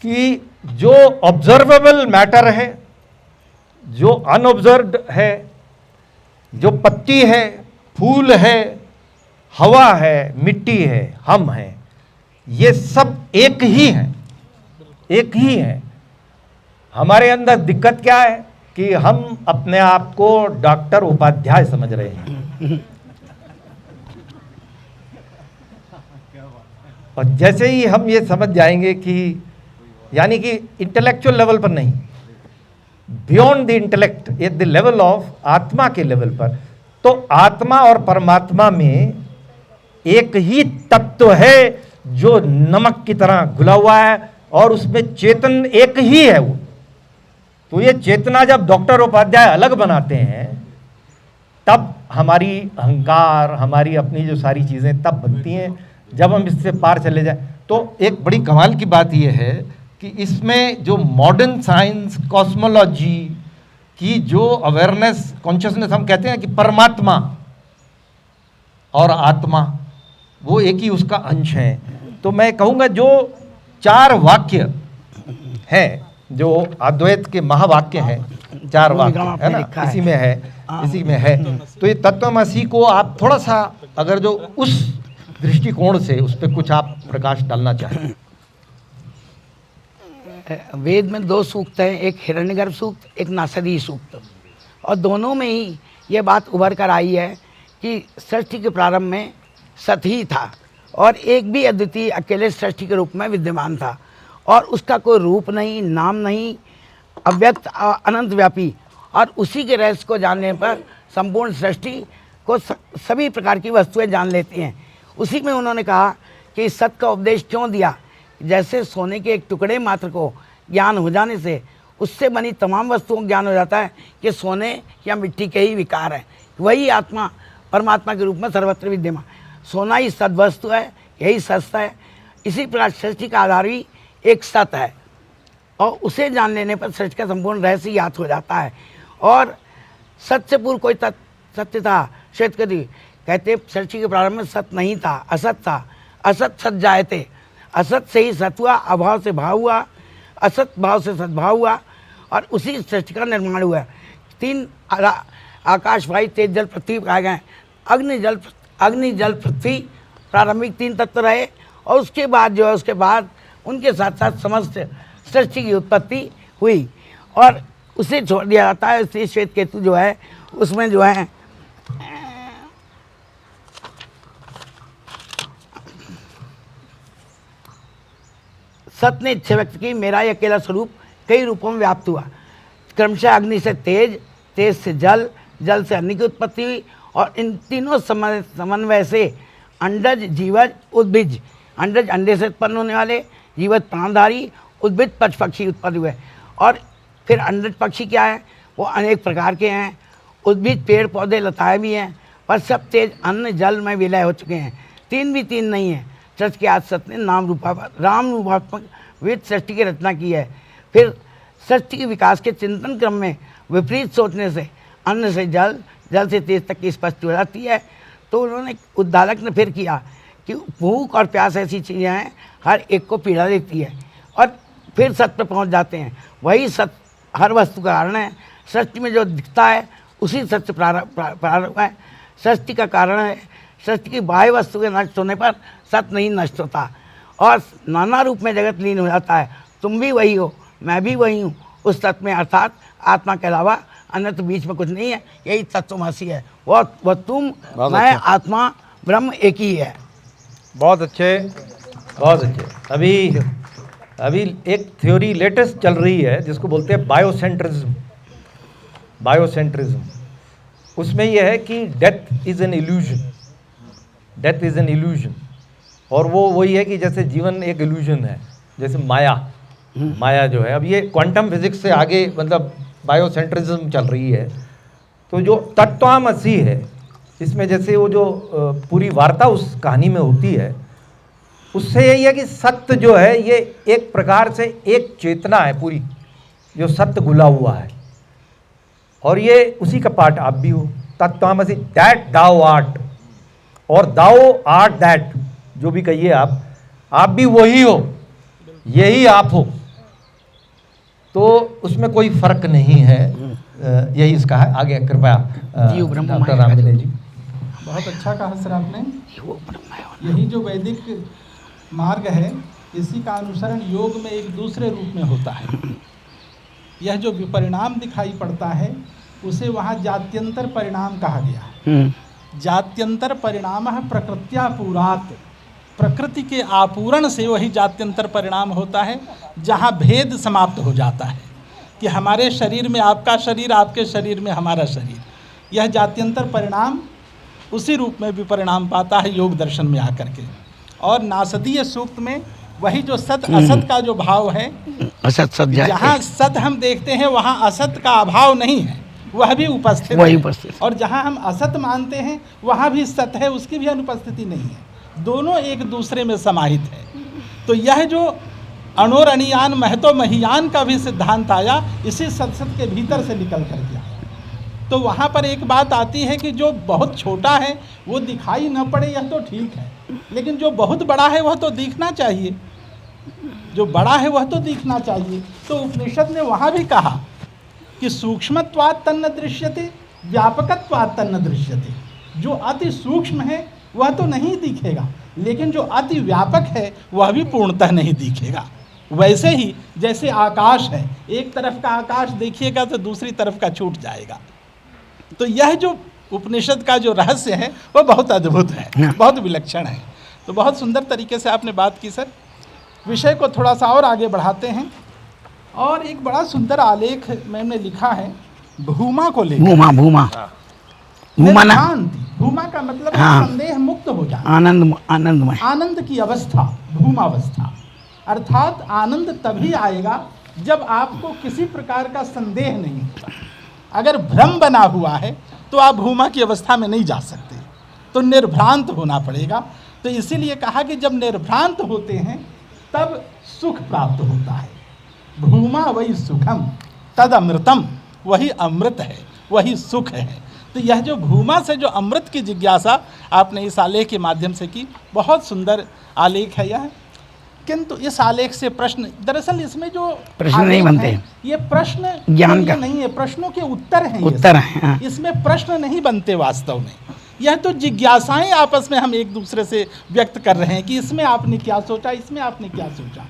[SPEAKER 2] कि जो ऑब्जर्वेबल मैटर है, जो अनऑब्जर्व्ड है, जो पत्ती है, फूल है, हवा है, मिट्टी है, हम हैं, ये सब एक ही हैं, एक ही हैं। हमारे अंदर दिक्कत क्या है कि हम अपने आप को डॉक्टर उपाध्याय समझ रहे हैं, और जैसे ही हम ये समझ जाएंगे कि यानी कि इंटेलेक्चुअल लेवल पर नहीं, beyond the intellect, at the level of आत्मा के लेवल पर, तो आत्मा और परमात्मा में एक ही तत्व है जो नमक की तरह घुला हुआ है, और उसमें चेतन एक ही है वो। तो ये चेतना जब डॉक्टर उपाध्याय अलग बनाते हैं तब हमारी अहंकार, हमारी अपनी जो सारी चीज़ें तब बनती हैं जब हम इससे पार चले जाएं। तो एक बड़ी कमाल की बात यह है कि इसमें जो मॉडर्न साइंस, कॉस्मोलॉजी की जो अवेयरनेस, कॉन्शियसनेस, हम कहते हैं कि परमात्मा और आत्मा वो एक ही उसका अंश है। तो मैं कहूँगा जो 4 वाक्य हैं जो अद्वैत के महावाक्य हैं, 4 वाक्य है ना, इसी में है, इसी में है। तो ये तत्वमसि को आप थोड़ा सा अगर जो उस दृष्टिकोण से उस पर कुछ आप प्रकाश डालना चाहें।
[SPEAKER 4] वेद में 2 सूक्त हैं, एक हिरण्यगर्भ सूक्त, एक नासदी सूक्त, और दोनों में ही ये बात उभर कर आई है कि सृष्टि के प्रारंभ में सत ही था और एक भी अद्वितीय अकेले सृष्टि के रूप में विद्यमान था और उसका कोई रूप नहीं, नाम नहीं, अव्यक्त अनंत व्यापी, और उसी के रहस्य को जानने पर संपूर्ण सृष्टि को सभी प्रकार की वस्तुएं जान लेती हैं। उसी में उन्होंने कहा कि सत का उपदेश क्यों दिया, जैसे सोने के एक टुकड़े मात्र को ज्ञान हो जाने से उससे बनी तमाम वस्तुओं को ज्ञान हो जाता है कि सोने या मिट्टी के ही विकार हैं, वही आत्मा परमात्मा के रूप में सर्वत्र विद्यमान, सोना ही सद्वस्तु है, यही सत्य है। इसी प्रकार सृष्टि का आधार भी एक सत्य है और उसे जान लेने पर सृष्टि का संपूर्ण रहस्य याद हो जाता है। और सत्य से पूर्व कोई सत्य था, श्वेतकेतु कहते सृष्टि के प्रारंभ में सत्य नहीं था, असत था, असत सत जाए थे, असत से ही सत हुआ, अभाव से भाव हुआ, असत भाव से सद्भाव हुआ और उसी सृष्टि का निर्माण हुआ। 3 आकाश, वायु, तेज, जल, पृथ्वी कहे गए। अग्नि जल पृथ्वी प्रारंभिक 3 तत्व रहे और उसके बाद जो है उसके बाद उनके साथ साथ समस्त सृष्टि की उत्पत्ति हुई और उसे छोड़ दिया जाता है। इसलिए श्वेत केतु जो है उसमें जो है सत ने इच्छा व्यक्त की, मेरा ही अकेला स्वरूप कई रूपों में व्याप्त हुआ। क्रमशः अग्नि से तेज, तेज से जल, जल से अग्नि की उत्पत्ति हुई और इन तीनों समन्वय से अंडज, जीवज, उद्भिज, अंडज अंडे से उत्पन्न होने वाले, जीवज प्राणधारी, उद्भिज पक्ष पक्षी उत्पन्न हुए। और फिर अंडज पक्षी क्या है, वो अनेक प्रकार के हैं। उद्भिज पेड़ पौधे लताएँ भी हैं, पर सब तेज अन्न जल में विलय हो चुके हैं। 3 भी 3 नहीं है। सृष्टि के आदि सत्य ने राम रूपात्मक वेद सृष्टि की रचना की है। फिर सृष्टि के विकास के चिंतन क्रम में विपरीत सोचने से अन्न से जल, जल से तेज तक की स्पष्ट हो जाती है। तो उन्होंने उद्दालक ने फिर किया कि भूख और प्यास ऐसी चीज़ें हैं हर एक को पीड़ा देती है और फिर सत्य पर पहुँच जाते हैं। वही सत्य हर वस्तु का कारण है। सृष्टि में जो दिखता है उसी सत्य प्रारंभ है, सृष्टि का कारण है। सृष्टि की बाह्य वस्तु के नष्ट होने पर सत्य नहीं नष्ट होता और नाना रूप में जगत लीन हो जाता है। तुम भी वही हो, मैं भी वही हूँ उस तत्व में, अर्थात आत्मा के अलावा अन्य तो बीच में कुछ नहीं है। यही तत्वमसि है, वह तुम, मैं, आत्मा, ब्रह्म एक ही है।
[SPEAKER 2] बहुत अच्छे, बहुत अच्छे। अभी एक थ्योरी लेटेस्ट चल रही है जिसको बोलते हैं बायोसेंट्रिज्म। उसमें यह है कि डेथ इज़ एन इल्यूजन, और वो वही है कि जैसे जीवन एक इल्यूजन है, जैसे माया जो है। अब ये क्वांटम फिजिक्स से आगे मतलब बायोसेंट्रिज्म चल रही है। तो जो तत्वमसि है इसमें जैसे वो जो पूरी वार्ता उस कहानी में होती है, उससे यही है कि सत्य जो है ये एक प्रकार से एक चेतना है पूरी, जो सत्य घुला हुआ है, और ये उसी का पार्ट आप भी हो। तत्वमसि, दैट दाओ आर्ट, और दाओ आर्ट दैट, जो भी कहिए आप भी वही हो, यही आप हो। तो उसमें कोई फर्क नहीं है। यही इसका है। आगे कृपया डॉक्टर रामविनय जी।
[SPEAKER 3] बहुत अच्छा कहा सर आपने। यही जो वैदिक मार्ग है, इसी का अनुसरण योग में एक दूसरे रूप में होता है। यह जो विपरिणाम दिखाई पड़ता है उसे वहाँ जात्यंतर परिणाम कहा गया। जात्यंतर परिणाम प्रकृत्या पूरात, प्रकृति के आपूरण से वही जात्यंतर परिणाम होता है, जहाँ भेद समाप्त हो जाता है कि हमारे शरीर में आपका शरीर, आपके शरीर में हमारा शरीर। यह जात्यंतर परिणाम उसी रूप में विपरिणाम पाता है योग दर्शन में आकर के। और नासदीय सूक्त में वही जो सत असत का जो भाव है,
[SPEAKER 4] असत सत,
[SPEAKER 3] जहाँ सत हम देखते हैं वहाँ असत का अभाव नहीं है, वह भी उपस्थित है। और जहाँ हम असत मानते हैं वहाँ भी सत है, उसकी भी अनुपस्थिति नहीं है। दोनों एक दूसरे में समाहित है। तो यह जो अणोरणीयान महतो महियान का भी सिद्धांत आया इसी सत्सत के भीतर से निकल कर गया। तो वहाँ पर एक बात आती है कि जो बहुत छोटा है वो दिखाई न पड़े, यह तो ठीक है, लेकिन जो बहुत बड़ा है वह तो दिखना चाहिए। जो बड़ा है वह तो दिखना चाहिए। तो उपनिषद ने वहाँ भी कहा कि सूक्ष्मत्वात् तन्न दृश्यते, व्यापकत्वात् तन्न दृश्यते। जो अति सूक्ष्म है वह तो नहीं दिखेगा, लेकिन जो अति व्यापक है वह भी पूर्णतः नहीं दिखेगा। वैसे ही जैसे आकाश है, एक तरफ का आकाश देखिएगा तो दूसरी तरफ का छूट जाएगा। तो यह जो उपनिषद का जो रहस्य है वह बहुत अद्भुत है, बहुत विलक्षण है। तो बहुत सुंदर तरीके से आपने बात की सर। विषय को थोड़ा सा और आगे बढ़ाते हैं। और एक बड़ा सुंदर आलेख मैंने लिखा है भूमा को लेकर।
[SPEAKER 4] भूमा भूमा ना,
[SPEAKER 3] भूमा का मतलब
[SPEAKER 4] हाँ,
[SPEAKER 3] संदेह मुक्त हो जाना,
[SPEAKER 4] आनंदमय,
[SPEAKER 3] आनंद की अवस्था, भूमावस्था। अर्थात आनंद तभी आएगा जब आपको किसी प्रकार का संदेह नहीं होगा। अगर भ्रम बना हुआ है तो आप भूमा की अवस्था में नहीं जा सकते, तो निर्भ्रांत होना पड़ेगा। तो इसीलिए कहा कि जब निर्भ्रांत होते हैं तब सुख प्राप्त होता है। भूमा वही सुखम तद अमृतम, वही अमृत है, वही सुख है। तो यह जो भूमा से जो अमृत की जिज्ञासा आपने इस आलेख के माध्यम से की, बहुत सुंदर आलेख है यह। किंतु इस आलेख से प्रश्न, दरअसल इसमें जो
[SPEAKER 4] प्रश्न नहीं बनते हैं,
[SPEAKER 3] ये प्रश्न
[SPEAKER 4] ज्ञान का
[SPEAKER 3] नहीं है, प्रश्नों के उत्तर हैं,
[SPEAKER 4] उत्तर है। हाँ।
[SPEAKER 3] इसमें प्रश्न नहीं बनते वास्तव में। यह तो जिज्ञासाएं आपस में हम एक दूसरे से व्यक्त कर रहे हैं कि इसमें आपने क्या सोचा, इसमें आपने क्या सोचा।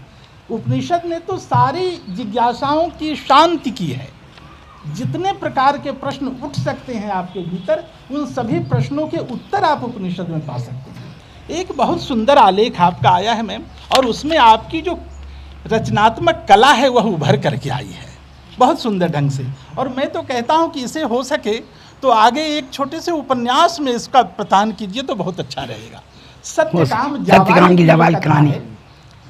[SPEAKER 3] उपनिषद ने तो सारी जिज्ञासाओं की शांति की है। जितने प्रकार के प्रश्न उठ सकते हैं आपके भीतर, उन सभी प्रश्नों के उत्तर आप उपनिषद में पा सकते हैं। एक बहुत सुंदर आलेख आपका आया है मैम, और उसमें आपकी जो रचनात्मक कला है वह उभर करके आई है बहुत सुंदर ढंग से। और मैं तो कहता हूँ कि इसे हो सके तो आगे एक छोटे से उपन्यास में इसका प्रदान कीजिए तो बहुत अच्छा रहेगा। सत्यकाम
[SPEAKER 4] की जावाली कहानी,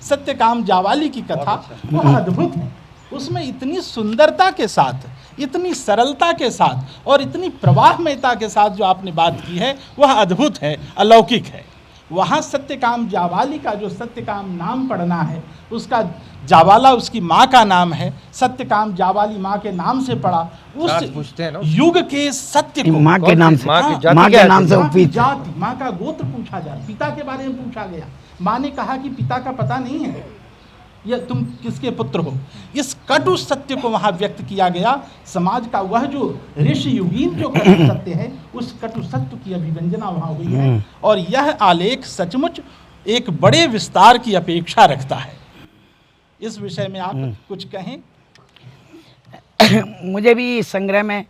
[SPEAKER 3] सत्यकाम जावाली की कथा वह अद्भुत है। उसमें इतनी सुंदरता के साथ, इतनी सरलता के साथ और इतनी प्रवाहमयता के साथ जो आपने बात की है वह अद्भुत है, अलौकिक है। वहाँ सत्यकाम जावाली का जो सत्यकाम नाम पढ़ना है, उसका जावाला उसकी माँ का नाम है, सत्यकाम जावाली माँ के नाम से पढ़ा। उस युग के सत्य को
[SPEAKER 4] माँ के नाम से, माँ के नाम से
[SPEAKER 3] जाति, माँ का गोत्र पूछा जाए, पिता के बारे में पूछा गया। माँ ने कहा कि पिता का पता नहीं है, या तुम किसके पुत्र हो। इस कटु सत्य को वहाँ व्यक्त किया गया। समाज का वह जो ऋषि युगीन जो कटु सत्य है, उस कटु सत्य की अभिव्यंजना वहाँ हुई है। और यह आलेख सचमुच एक बड़े विस्तार की अपेक्षा रखता है। इस विषय में आप कुछ कहें।
[SPEAKER 4] मुझे भी इस संग्रह में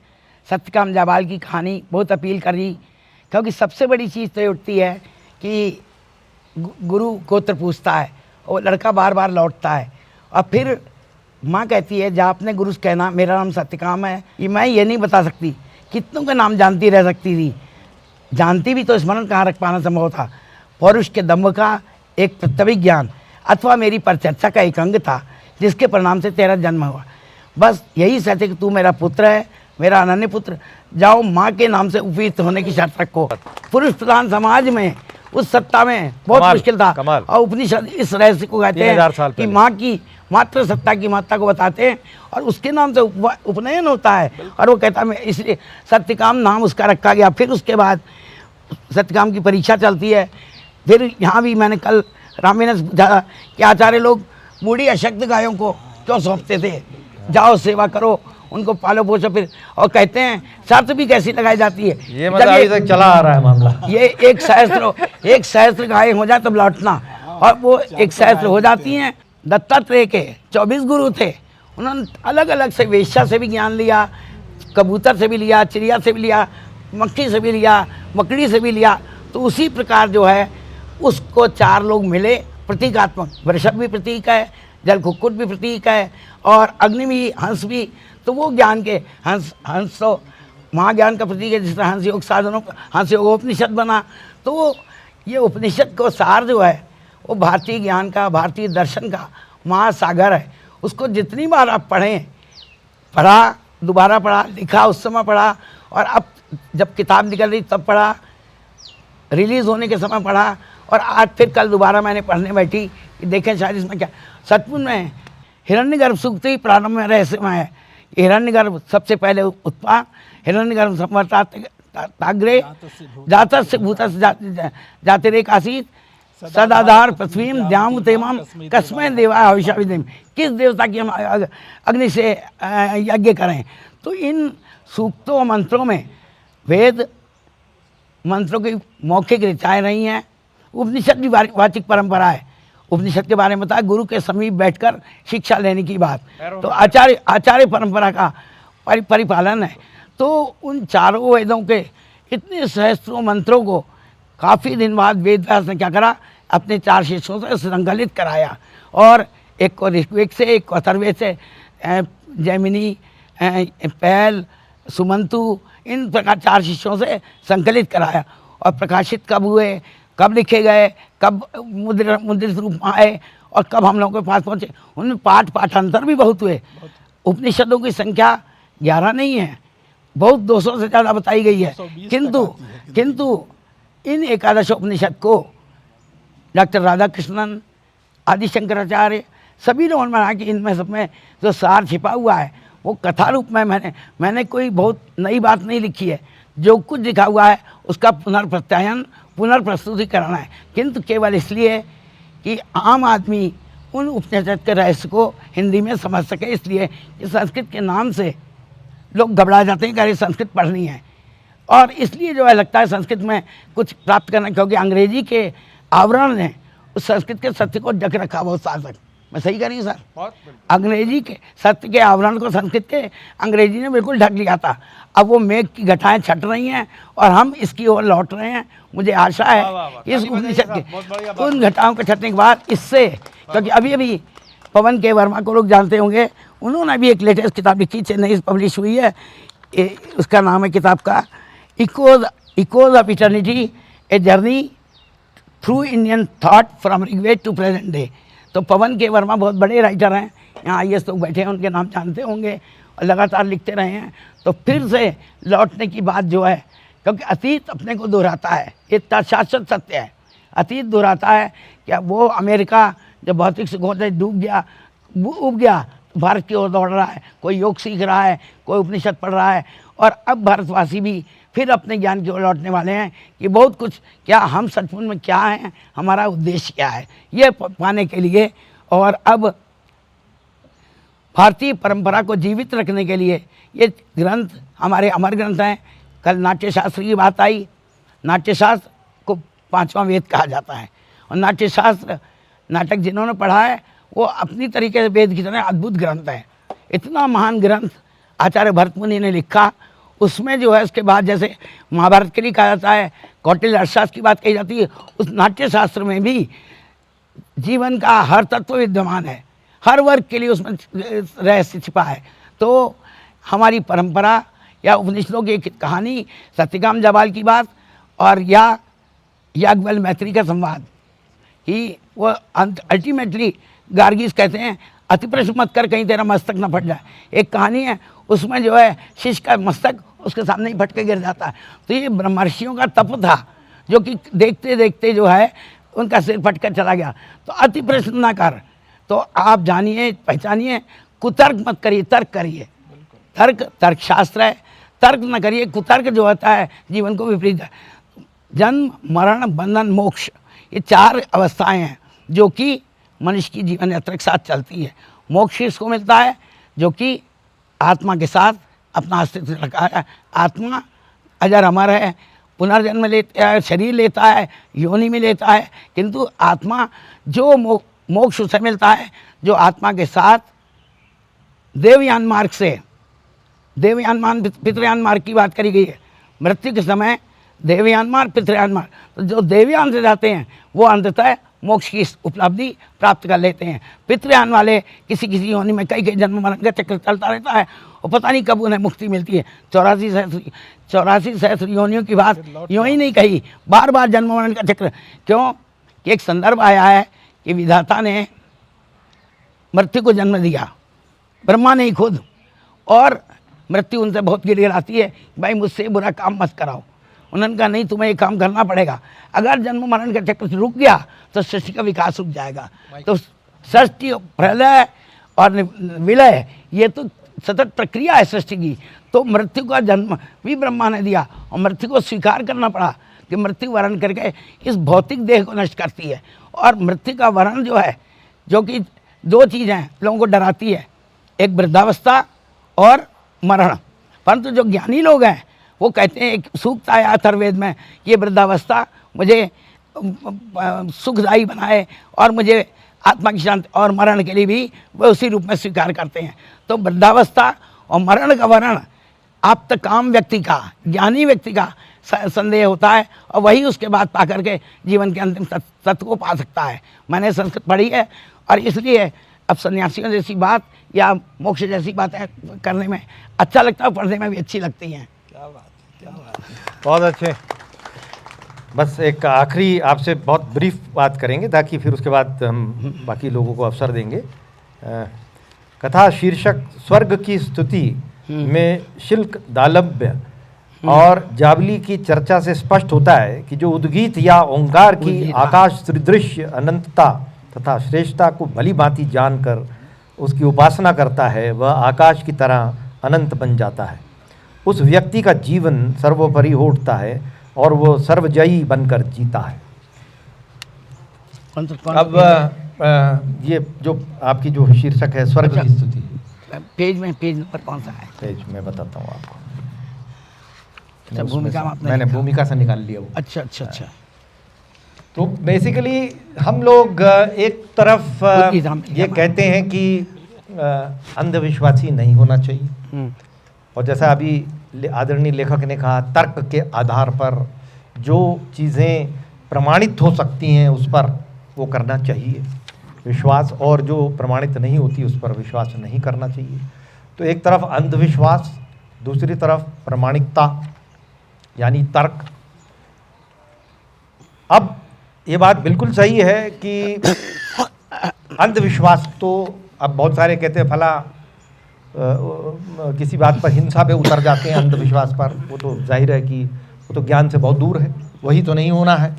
[SPEAKER 4] सत्यकाम जावाल की कहानी बहुत अपील कर रही, क्योंकि सबसे बड़ी चीज़ तो ये उठती है कि गुरु गोत्र पूछता है और लड़का बार बार लौटता है, और फिर माँ कहती है जा अपने गुरु से कहना मेरा नाम सत्यकाम है। ये मैं ये नहीं बता सकती, कितनों का नाम जानती रह सकती थी, जानती भी तो स्मरण कहाँ रख पाना संभव था। पौरुष के दम्भ का एक प्रत्यभिक ज्ञान अथवा मेरी परिचर्चा का एक अंग था, जिसके परिणाम से तेरा जन्म हुआ। बस यही सत्य कि तू मेरा पुत्र है, मेरा अनन्य पुत्र। जाओ माँ के नाम से उपयुक्त होने की शर्त रखो। पुरुष प्रधान समाज में उस सत्ता में बहुत मुश्किल था। और उपनिषद इस रहस्य को कहते हैं कि माँ की मात्र सत्ता की महत्ता को बताते हैं, और उसके नाम से उपनयन होता है। और वो कहता है इसलिए सत्यकाम नाम उसका रखा गया। फिर उसके बाद सत्यकाम की परीक्षा चलती है। फिर यहाँ भी मैंने कल रामी ने पूछा कि आचार्य लोग बूढ़ी अशक्त गायों को क्यों सौंपते थे, जाओ सेवा करो, उनको पालो पोषो। फिर और कहते हैं शर्त भी कैसी लगाई जाती है,
[SPEAKER 2] ये मतलब अभी तक चला आ रहा है मामला।
[SPEAKER 4] ये एक सहस्त्र गायें हो जाए तब लौटना, और वो एक सहस्त्र हो जाती हैं। दत्तात्रेय के 24 गुरु थे, उन्होंने अलग अलग से वेश्या से भी ज्ञान लिया, कबूतर से भी लिया, चिड़िया से भी लिया, मक्खी से भी लिया, मकड़ी से भी लिया। तो उसी प्रकार जो है उसको 4 लोग मिले प्रतीकात्मक। वृषभ भी प्रतीक है, जल कुक्कुट भी प्रतीक है, और अग्नि भी, हंस भी। तो वो ज्ञान के हंस तो महाज्ञान का प्रतीक है, जिस तरह हंस योग साधनों का हंस योगोपनिषद बना। तो ये उपनिषद को सार जो है वो भारतीय ज्ञान का, भारतीय दर्शन का महासागर है। उसको जितनी बार आप पढ़ें, पढ़ा, दोबारा पढ़ा, लिखा उस समय पढ़ा, और अब जब किताब निकल रही तब पढ़ा, रिलीज़ होने के समय पढ़ा, और आज फिर कल दोबारा मैंने पढ़ने बैठी कि देखें शायद इसमें क्या सचमुच में हिरण्यगर्भ सूक्त ही प्रारंभ में रहस्यमय है। हिरण्यगर्भ सबसे पहले उत्पाद, हिरण्यगर्भ संवर्ताग्रे जातस्य भूतस्य जातिरेक आसीत सदाधार पृथ्वीम द्याम तेमाम कस्मै देवा हविषाविधिम, किस देवता की हम अग्नि से यज्ञ करें। तो इन सूक्तों और मंत्रों में वेद मंत्रों की मौखिक ऋचाएँ रही हैं। उपनिषद की वाचिक परंपरा है। उपनिषद के बारे में बताया गुरु के समीप बैठकर शिक्षा लेने की बात, तो आचार्य परंपरा का परिपालन है। तो उन चारों वेदों के इतने सहस्त्रों मंत्रों को काफ़ी दिन बाद वेद व्यास ने क्या करा, अपने 4 शिष्यों से संकलित कराया, और एक को ऋग्वेद से, एक को अथर्ववेद से, जैमिनी, पैल, सुमंतु, इन प्रकार 4 शिष्यों से संकलित कराया। और प्रकाशित कब हुए, कब लिखे गए, कब मुद्रित रूप में आए, और कब हम लोगों के पास पहुँचे, उनमें पाठांतर भी बहुत हुए। उपनिषदों की संख्या 11 नहीं है, बहुत 200 से ज़्यादा बताई गई है। किंतु इन एकादश उपनिषद को डॉक्टर राधाकृष्णन, आदि शंकराचार्य, सभी लोगों ने माना कि इनमें सब में जो सार छिपा हुआ है वो कथा रूप में मैंने कोई बहुत नई बात नहीं लिखी है। जो कुछ लिखा हुआ है उसका पुनर्प्रत्यायन, पुनर्प्रस्तुतिकरण है, किंतु केवल इसलिए कि आम आदमी उन उपनिषद के रहस्य को हिंदी में समझ सके, इसलिए कि संस्कृत के नाम से लोग घबरा जाते हैं कि अरे संस्कृत पढ़नी है, और इसलिए जो है लगता है संस्कृत में कुछ प्राप्त करना, क्योंकि अंग्रेजी के आवरण ने उस संस्कृत के सत्य को ढक रखा बहुत साल तक। मैं सही कह रही हूँ सर? अंग्रेजी के सत्य के आवरण को संस्कृत के अंग्रेजी ने बिल्कुल ढक लिया था। अब वो मेघ की घटाएं छट रही हैं और हम इसकी ओर लौट रहे हैं। मुझे आशा है इस उपनिषद के उन घटाओं के छटने के बाद इससे, क्योंकि अभी अभी पवन के वर्मा को लोग जानते होंगे, उन्होंने भी एक लेटेस्ट किताब लिखी, चेन्नई से पब्लिश हुई है। उसका नाम है किताब का echoes of eternity, a journey through Indian thought from Rigveda to present day. तो पवन के वर्मा बहुत बड़े राइटर हैं, यहाँ IAS लोग बैठे हैं, उनके नाम जानते होंगे, और लगातार लिखते रहे हैं। तो फिर से लौटने की बात जो है, क्योंकि अतीत अपने को दोहराता है, ये शाश्वत सत्य है। अतीत दोहराता है। क्या वो अमेरिका जब भौतिक सुखों से उब गया, भारत की ओर दौड़ रहा है, कोई योग सीख रहा है, कोई उपनिषद पढ़ रहा है, और अब भारतवासी भी फिर अपने ज्ञान की ओर लौटने वाले हैं कि बहुत कुछ, क्या हम सचमुच में क्या हैं, हमारा उद्देश्य क्या है, ये पाने के लिए। और अब भारतीय परंपरा को जीवित रखने के लिए ये ग्रंथ हमारे अमर ग्रंथ हैं। कल नाट्यशास्त्र की बात आई। नाट्यशास्त्र को 5वां वेद कहा जाता है, और नाट्यशास्त्र, नाटक जिन्होंने पढ़ा है वो अपनी तरीके से वेद की तरह अद्भुत ग्रंथ है। इतना महान ग्रंथ आचार्य भरत मुनि ने लिखा। उसमें जो है उसके बाद जैसे महाभारत के लिए कहा जाता है, कौटिल्य अर्थशास्त्र की बात कही जाती है, उस नाट्यशास्त्र में भी जीवन का हर तत्व विद्यमान है, हर वर्ग के लिए उसमें रहस्य छिपा है। तो हमारी परंपरा या उपनिषदों की एक कहानी, सत्यकाम जबाल की बात, और या याज्ञवल्क्य मैत्री का संवाद, कि वो अल्टीमेटली गार्गीज कहते हैं अति प्रश्न मत कर कहीं तेरा मस्तक न फट जाए। एक कहानी है, उसमें जो है शिष्य का मस्तक उसके सामने ही फट के गिर जाता है। तो ये ब्रह्मर्षियों का तप था, जो कि देखते देखते जो है उनका सिर फट कर चला गया। तो अति प्रश्न ना कर, तो आप जानिए, पहचानिए, कुतर्क मत करिए, तर्क करिए। तर्क शास्त्र है, तर्क न करिए। कुतर्क जो होता है जीवन को विपरीत है। जन्म, मरण, बंधन, मोक्ष, ये 4 अवस्थाएं हैं जो कि मनुष्य की जीवन यात्रा के साथ चलती है। मोक्ष इसको मिलता है जो कि आत्मा के साथ अपना अस्तित्व रखा है। आत्मा अजर अमर है, पुनर्जन्म लेता है, शरीर लेता है, योनि में लेता है, किंतु आत्मा जो मोक्ष उसे मिलता है जो आत्मा के साथ देवयान मार्ग से, देवयान पितृयान मार्ग की बात करी गई है। मृत्यु के समय देवयान मार्ग, पितृयान मार्ग, तो जो देवयान से जाते हैं वो अंततः मोक्ष की उपलब्धि प्राप्त कर लेते हैं। पितृयान वाले किसी किसी योनि में कई जन्म मरण का चक्र चलता रहता है और पता नहीं कब उन्हें मुक्ति मिलती है। 84 सहस्त्र योनियों की बात यूँ ही नहीं कही, बार बार जन्म मरण का चक्र। क्यों कि एक संदर्भ आया है कि विधाता ने मृत्यु को जन्म दिया, ब्रह्मा ने ही खुद, और मृत्यु उनसे बहुत गिड़गिड़ाती है, भाई मुझसे बुरा काम मत कराओ। उन्होंने कहा नहीं, तुम्हें ये काम करना पड़ेगा। अगर जन्म मरण का चक्र रुक गया तो सृष्टि का विकास रुक जाएगा। तो सृष्टि, प्रलय और विलय, ये तो सतत प्रक्रिया है सृष्टि की। तो मृत्यु का जन्म भी ब्रह्मा ने दिया और मृत्यु को स्वीकार करना पड़ा। कि मृत्यु वर्ण करके इस भौतिक देह को नष्ट करती है। और मृत्यु का वर्ण जो है, जो कि दो चीज़ें लोगों को डराती है, एक वृद्धावस्था और मरण। परंतु जो ज्ञानी लोग हैं वो कहते हैं, एक सूक्त आया अथर्ववेद में, ये वृद्धावस्था मुझे सुखदायी बनाए और मुझे आत्मा की शांति, और मरण के लिए भी वो उसी रूप में स्वीकार करते हैं। तो वृद्धावस्था और मरण का वर्ण आप्तकाम व्यक्ति का, ज्ञानी व्यक्ति का संदेह होता है, और वही उसके बाद पा करके जीवन के अंतिम तत्व को पा सकता है। मैंने संस्कृत पढ़ी है और इसलिए अब सन्यासियों जैसी बात या मोक्ष जैसी बातें करने में अच्छा लगता है, पढ़ने में भी अच्छी लगती हैं।
[SPEAKER 2] बहुत अच्छे। बस एक आखिरी आपसे बहुत ब्रीफ बात करेंगे ताकि फिर उसके बाद हम बाकी लोगों को अवसर देंगे। कथा शीर्षक स्वर्ग की स्तुति में शिल्क दालभ्य और जावली की चर्चा से स्पष्ट होता है कि जो उद्गीत या ओंकार की आकाश सदृश्य अनंतता तथा श्रेष्ठता को भली भांति जानकर उसकी उपासना करता है, वह आकाश की तरह अनंत बन जाता है। उस व्यक्ति का जीवन सर्वोपरि हो उठता है और वो सर्वजयी बनकर जीता है। अब ये जो आपकी जो शीर्षक है स्वर्ग की स्तुति,
[SPEAKER 4] पेज नंबर कौन सा है?
[SPEAKER 2] पेज में बताता हूँ आपको।
[SPEAKER 4] अच्छा, भूमिका में आपने
[SPEAKER 2] मैंने भूमिका से निकाल लिया वो।
[SPEAKER 4] अच्छा अच्छा अच्छा।
[SPEAKER 2] तो बेसिकली हम लोग एक तरफ ये कहते हैं कि अंधविश्वासी नहीं होना चाहिए, और जैसा अभी आदरणीय लेखक ने कहा, तर्क के आधार पर जो चीज़ें प्रमाणित हो सकती हैं उस पर वो करना चाहिए विश्वास, और जो प्रमाणित नहीं होती उस पर विश्वास नहीं करना चाहिए। तो एक तरफ अंधविश्वास, दूसरी तरफ प्रमाणिकता यानी तर्क। अब ये बात बिल्कुल सही है कि अंधविश्वास तो अब बहुत सारे कहते हैं फला किसी बात पर हिंसा पे उतर जाते हैं अंधविश्वास पर, वो तो जाहिर है कि वो तो ज्ञान से बहुत दूर है, वही तो नहीं होना है।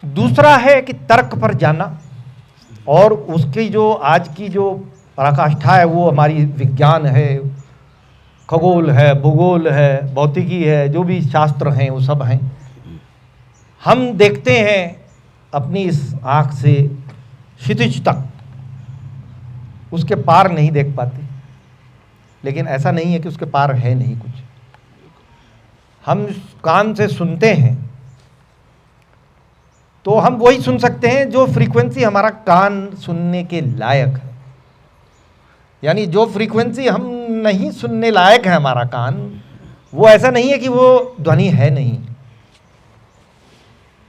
[SPEAKER 2] दूसरा है कि तर्क पर जाना, और उसकी जो आज की जो पराकाष्ठा है वो हमारी विज्ञान है, खगोल है, भूगोल है, भौतिकी है, जो भी शास्त्र हैं वो सब हैं। हम देखते हैं अपनी इस आँख से क्षितिज तक, उसके पार नहीं देख पाते, लेकिन ऐसा नहीं है कि उसके पार है नहीं कुछ। हम कान से सुनते हैं तो हम वही सुन सकते हैं जो फ्रीक्वेंसी हमारा कान सुनने के लायक है, यानी जो फ्रीक्वेंसी हम नहीं सुनने लायक है हमारा कान, वो ऐसा नहीं है कि वो ध्वनि है नहीं,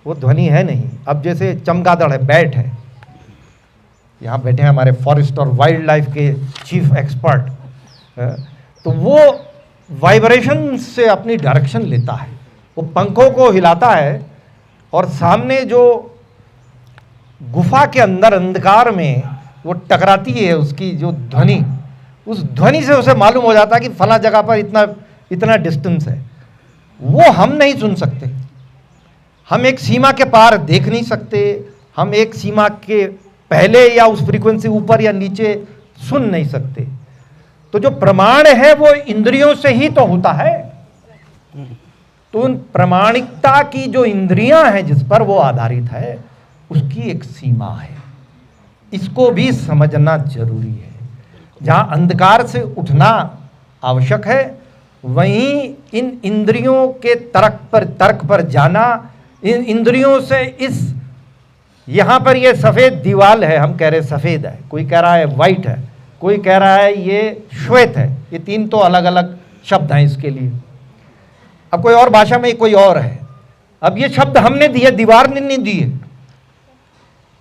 [SPEAKER 2] वो ध्वनि है नहीं। अब जैसे चमगादड़ है, बैट है, यहाँ बैठे हैं हमारे फॉरेस्ट और वाइल्ड लाइफ के चीफ एक्सपर्ट, तो वो वाइब्रेशन से अपनी डायरेक्शन लेता है, वो पंखों को हिलाता है और सामने जो गुफा के अंदर अंधकार में वो टकराती है उसकी जो ध्वनि, उस ध्वनि से उसे मालूम हो जाता है कि फला जगह पर इतना डिस्टेंस है। वो हम नहीं सुन सकते, हम एक सीमा के पार देख नहीं सकते, हम एक सीमा के पहले या उस फ्रीक्वेंसी ऊपर या नीचे सुन नहीं सकते। तो जो प्रमाण है वो इंद्रियों से ही तो होता है, तो उन प्रमाणिकता की जो इंद्रियां हैं जिस पर वो आधारित है उसकी एक सीमा है, इसको भी समझना जरूरी है। जहां अंधकार से उठना आवश्यक है, वहीं इन इंद्रियों के तर्क पर जाना, इन इंद्रियों से इस यहाँ पर ये सफ़ेद दीवाल है, हम कह रहे सफ़ेद है, कोई कह रहा है वाइट है, कोई कह रहा है ये श्वेत है, ये तीन तो अलग अलग शब्द हैं इसके लिए। अब कोई और भाषा में कोई और है। अब ये शब्द हमने दिए, दीवार ने नहीं दिए,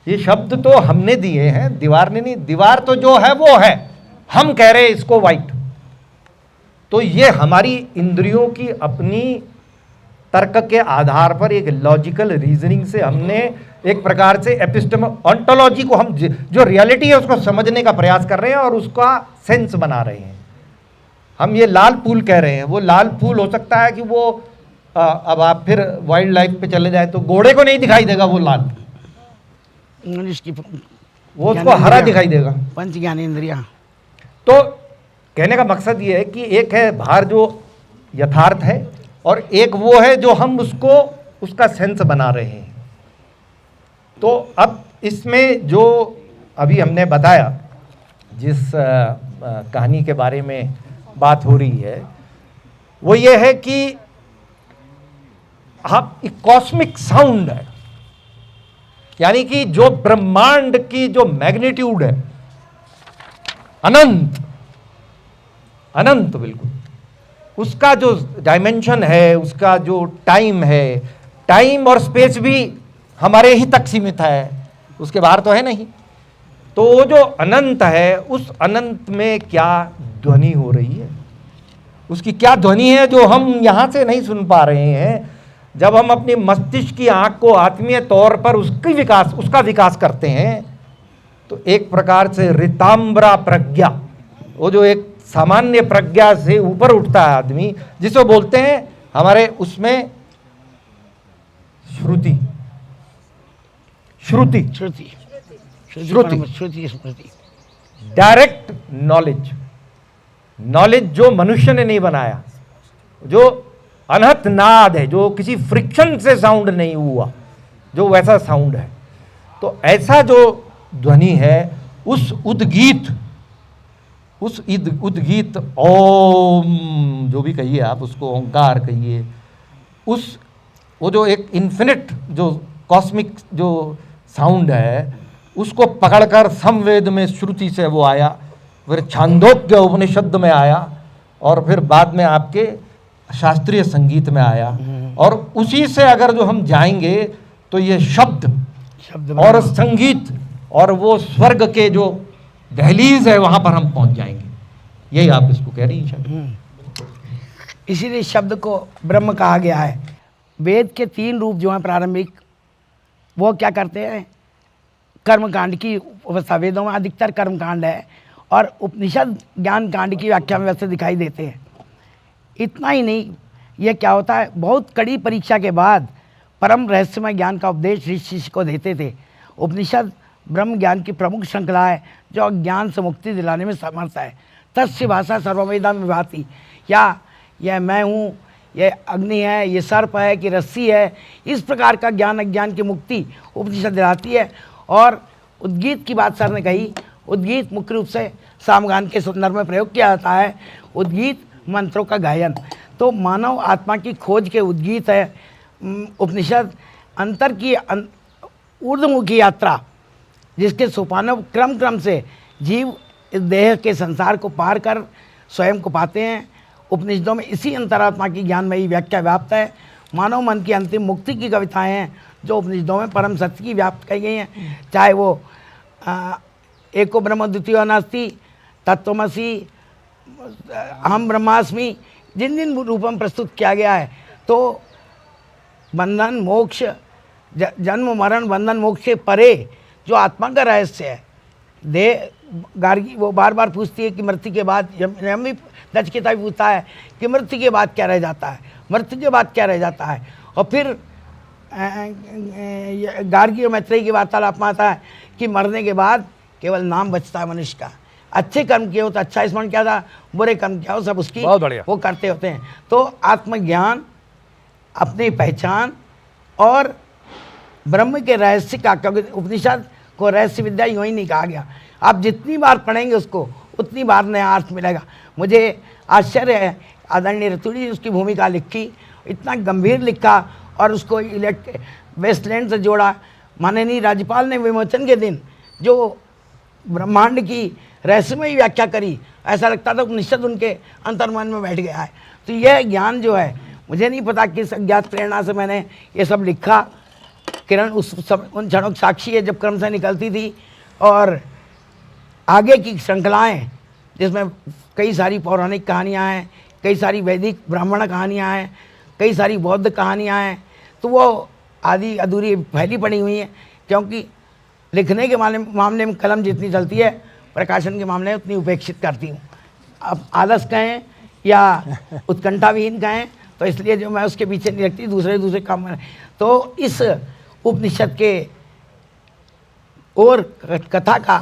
[SPEAKER 2] ये शब्द तो हमने दिए हैं, दीवार ने नहीं। दीवार तो जो है वो है, हम कह रहे हैं इसको वाइट। तो ये हमारी इंद्रियों की अपनी तर्क के आधार पर एक लॉजिकल रीजनिंग से हमने एक प्रकार से ऑन्टोलॉजी को, हम जो रियलिटी है उसको समझने का प्रयास कर रहे हैं और उसका सेंस बना रहे हैं। हम ये लाल फूल कह रहे हैं, वो लाल फूल हो सकता है कि वो अब आप फिर वाइल्ड लाइफ पे चले जाए तो घोड़े को नहीं दिखाई देगा वो लाल, वो उसको हरा दिखाई देगा।
[SPEAKER 4] पंच ज्ञानेंद्रिया।
[SPEAKER 2] तो कहने का मकसद ये है कि एक है बाहर जो यथार्थ है और एक वो है जो हम उसको उसका सेंस बना रहे हैं। तो अब इसमें जो अभी हमने बताया, जिस कहानी के बारे में बात हो रही है, वो ये है कि आप एक कॉस्मिक साउंड है, यानी कि जो ब्रह्मांड की जो मैग्नीट्यूड है, अनंत अनंत बिल्कुल, उसका जो डायमेंशन है, उसका जो टाइम है, टाइम और स्पेस भी हमारे ही तक सीमित है, उसके बाहर तो है नहीं। तो वो जो अनंत है, उस अनंत में क्या ध्वनि हो रही है, उसकी क्या ध्वनि है जो हम यहाँ से नहीं सुन पा रहे हैं। जब हम अपनी मस्तिष्क की आंख को आत्मीय तौर पर उसका विकास करते हैं, तो एक प्रकार से ऋतांबरा प्रज्ञा, वो जो एक सामान्य प्रज्ञा से ऊपर उठता है आदमी, जिसको बोलते हैं हमारे उसमें श्रुति श्रुति
[SPEAKER 4] श्रुति
[SPEAKER 2] श्रुति
[SPEAKER 4] श्रुति स्मृति,
[SPEAKER 2] डायरेक्ट नॉलेज, नॉलेज जो मनुष्य ने नहीं बनाया, जो अनहत नाद है, जो किसी फ्रिक्शन से साउंड नहीं हुआ, जो वैसा साउंड है। तो ऐसा जो ध्वनि है, उस उद्गीत ओम, जो भी कहिए आप उसको, ओंकार कहिए, उस वो जो एक इन्फिनिट जो कॉस्मिक जो साउंड है, उसको पकड़कर समवेद में श्रुति से वो आया, फिर छांदोग्य उपनिषद में आया, और फिर बाद में आपके शास्त्रीय संगीत में आया। और उसी से अगर जो हम जाएंगे तो ये शब्द और संगीत और वो स्वर्ग के जो दहलीज है, वहां पर हम पहुंच जाएंगे। यही आप इसको कह रही हैं।
[SPEAKER 4] इसीलिए शब्द को ब्रह्म कहा गया है। वेद के 3 रूप जो हैं प्रारंभिक, वो क्या करते हैं, कर्मकांड की अवस्था, वेदों में अधिकतर कर्मकांड है, और उपनिषद ज्ञान कांड की व्याख्या में वैसे दिखाई देते हैं। इतना ही नहीं, ये क्या होता है, बहुत कड़ी परीक्षा के बाद परम रहस्यमय ज्ञान का उपदेश ऋषि शिष्य को देते थे। उपनिषद ब्रह्म ज्ञान की प्रमुख श्रृंखला है जो अज्ञान से मुक्ति दिलाने में समर्थ है। तस्य भाषा सर्ववेदा में भाती, या यह मैं हूँ, यह अग्नि है, ये सर्प है कि रस्सी है, इस प्रकार का ज्ञान अज्ञान की मुक्ति उपनिषद दिलाती है। और उद्गीत की बात सर ने कही, उद्गीत मुख्य रूप से सामगान के संदर्भ में प्रयोग किया जाता है। उद्गीत मंत्रों का गायन, तो मानव आत्मा की खोज के उद्गीत है उपनिषद। अंतर की ऊर्ध्वमुखी यात्रा, जिसके सोपानों क्रम से जीव इस देह के संसार को पार कर स्वयं को पाते हैं। उपनिषदों में इसी अंतरात्मा की ज्ञानमयी व्याख्या व्याप्त है। मानव मन की अंतिम मुक्ति की कविताएं हैं जो उपनिषदों में परम सत्य की व्याप्त कही गई हैं। चाहे वो एको ब्रह्म द्वितीयो नास्ति, तत्त्वमसि, अहम ब्रह्मास्मि, जिन जिन रूपों में प्रस्तुत किया गया है, तो बंधन मोक्ष, जन्म मरण बंधन मोक्ष के परे जो आत्मा का रहस्य है। देह गार्गी वो बार बार पूछती है कि मृत्यु के बाद, हम भी नचिकेता भी पूछता है कि मृत्यु के बाद क्या रह जाता है, मृत्यु के बाद क्या रह जाता है। और फिर गार्गी और मैत्रेयी की वार्तालाप में आता है कि मरने के बाद केवल नाम बचता है मनुष्य का। अच्छे कर्म किए हो तो अच्छा स्मरण किया था, बुरे कर्म किया हो सब उसकी वो करते होते हैं। तो आत्मज्ञान, अपनी पहचान और ब्रह्म के रहस्य का, क्योंकि उपनिषद को रहस्य विद्या यूँ ही नहीं कहा गया, आप जितनी बार पढ़ेंगे उसको उतनी बार नया अर्थ मिलेगा। मुझे आश्चर्य है, आदरणीय रतुड़ी जी उसकी भूमिका लिखी, इतना गंभीर लिखा और उसको वेस्टलैंड से जोड़ा। माननीय राज्यपाल ने विमोचन के दिन जो ब्रह्मांड की रहस्यमयी व्याख्या करी, ऐसा लगता था उपनिषद उनके अंतर्मन में बैठ गया है। तो यह ज्ञान जो है, मुझे नहीं पता किस अज्ञात प्रेरणा से मैंने ये सब लिखा। किरण उन क्षणों की साक्षी है जब क्रम से निकलती थी, और आगे की श्रृंखलाएँ जिसमें कई सारी पौराणिक कहानियाँ हैं, कई सारी वैदिक ब्राह्मण कहानियाँ हैं, कई सारी बौद्ध कहानियाँ हैं, तो वो आधी अधूरी फैली पड़ी हुई हैं। क्योंकि लिखने के मामले में कलम जितनी चलती है, प्रकाशन के मामले में उतनी उपेक्षित करती हूँ। अब आलस कहें या उत्कंठाविहीन कहें, तो इसलिए जो मैं उसके पीछे नहीं लगती, दूसरे काम में। तो इस उपनिषद के और कथा का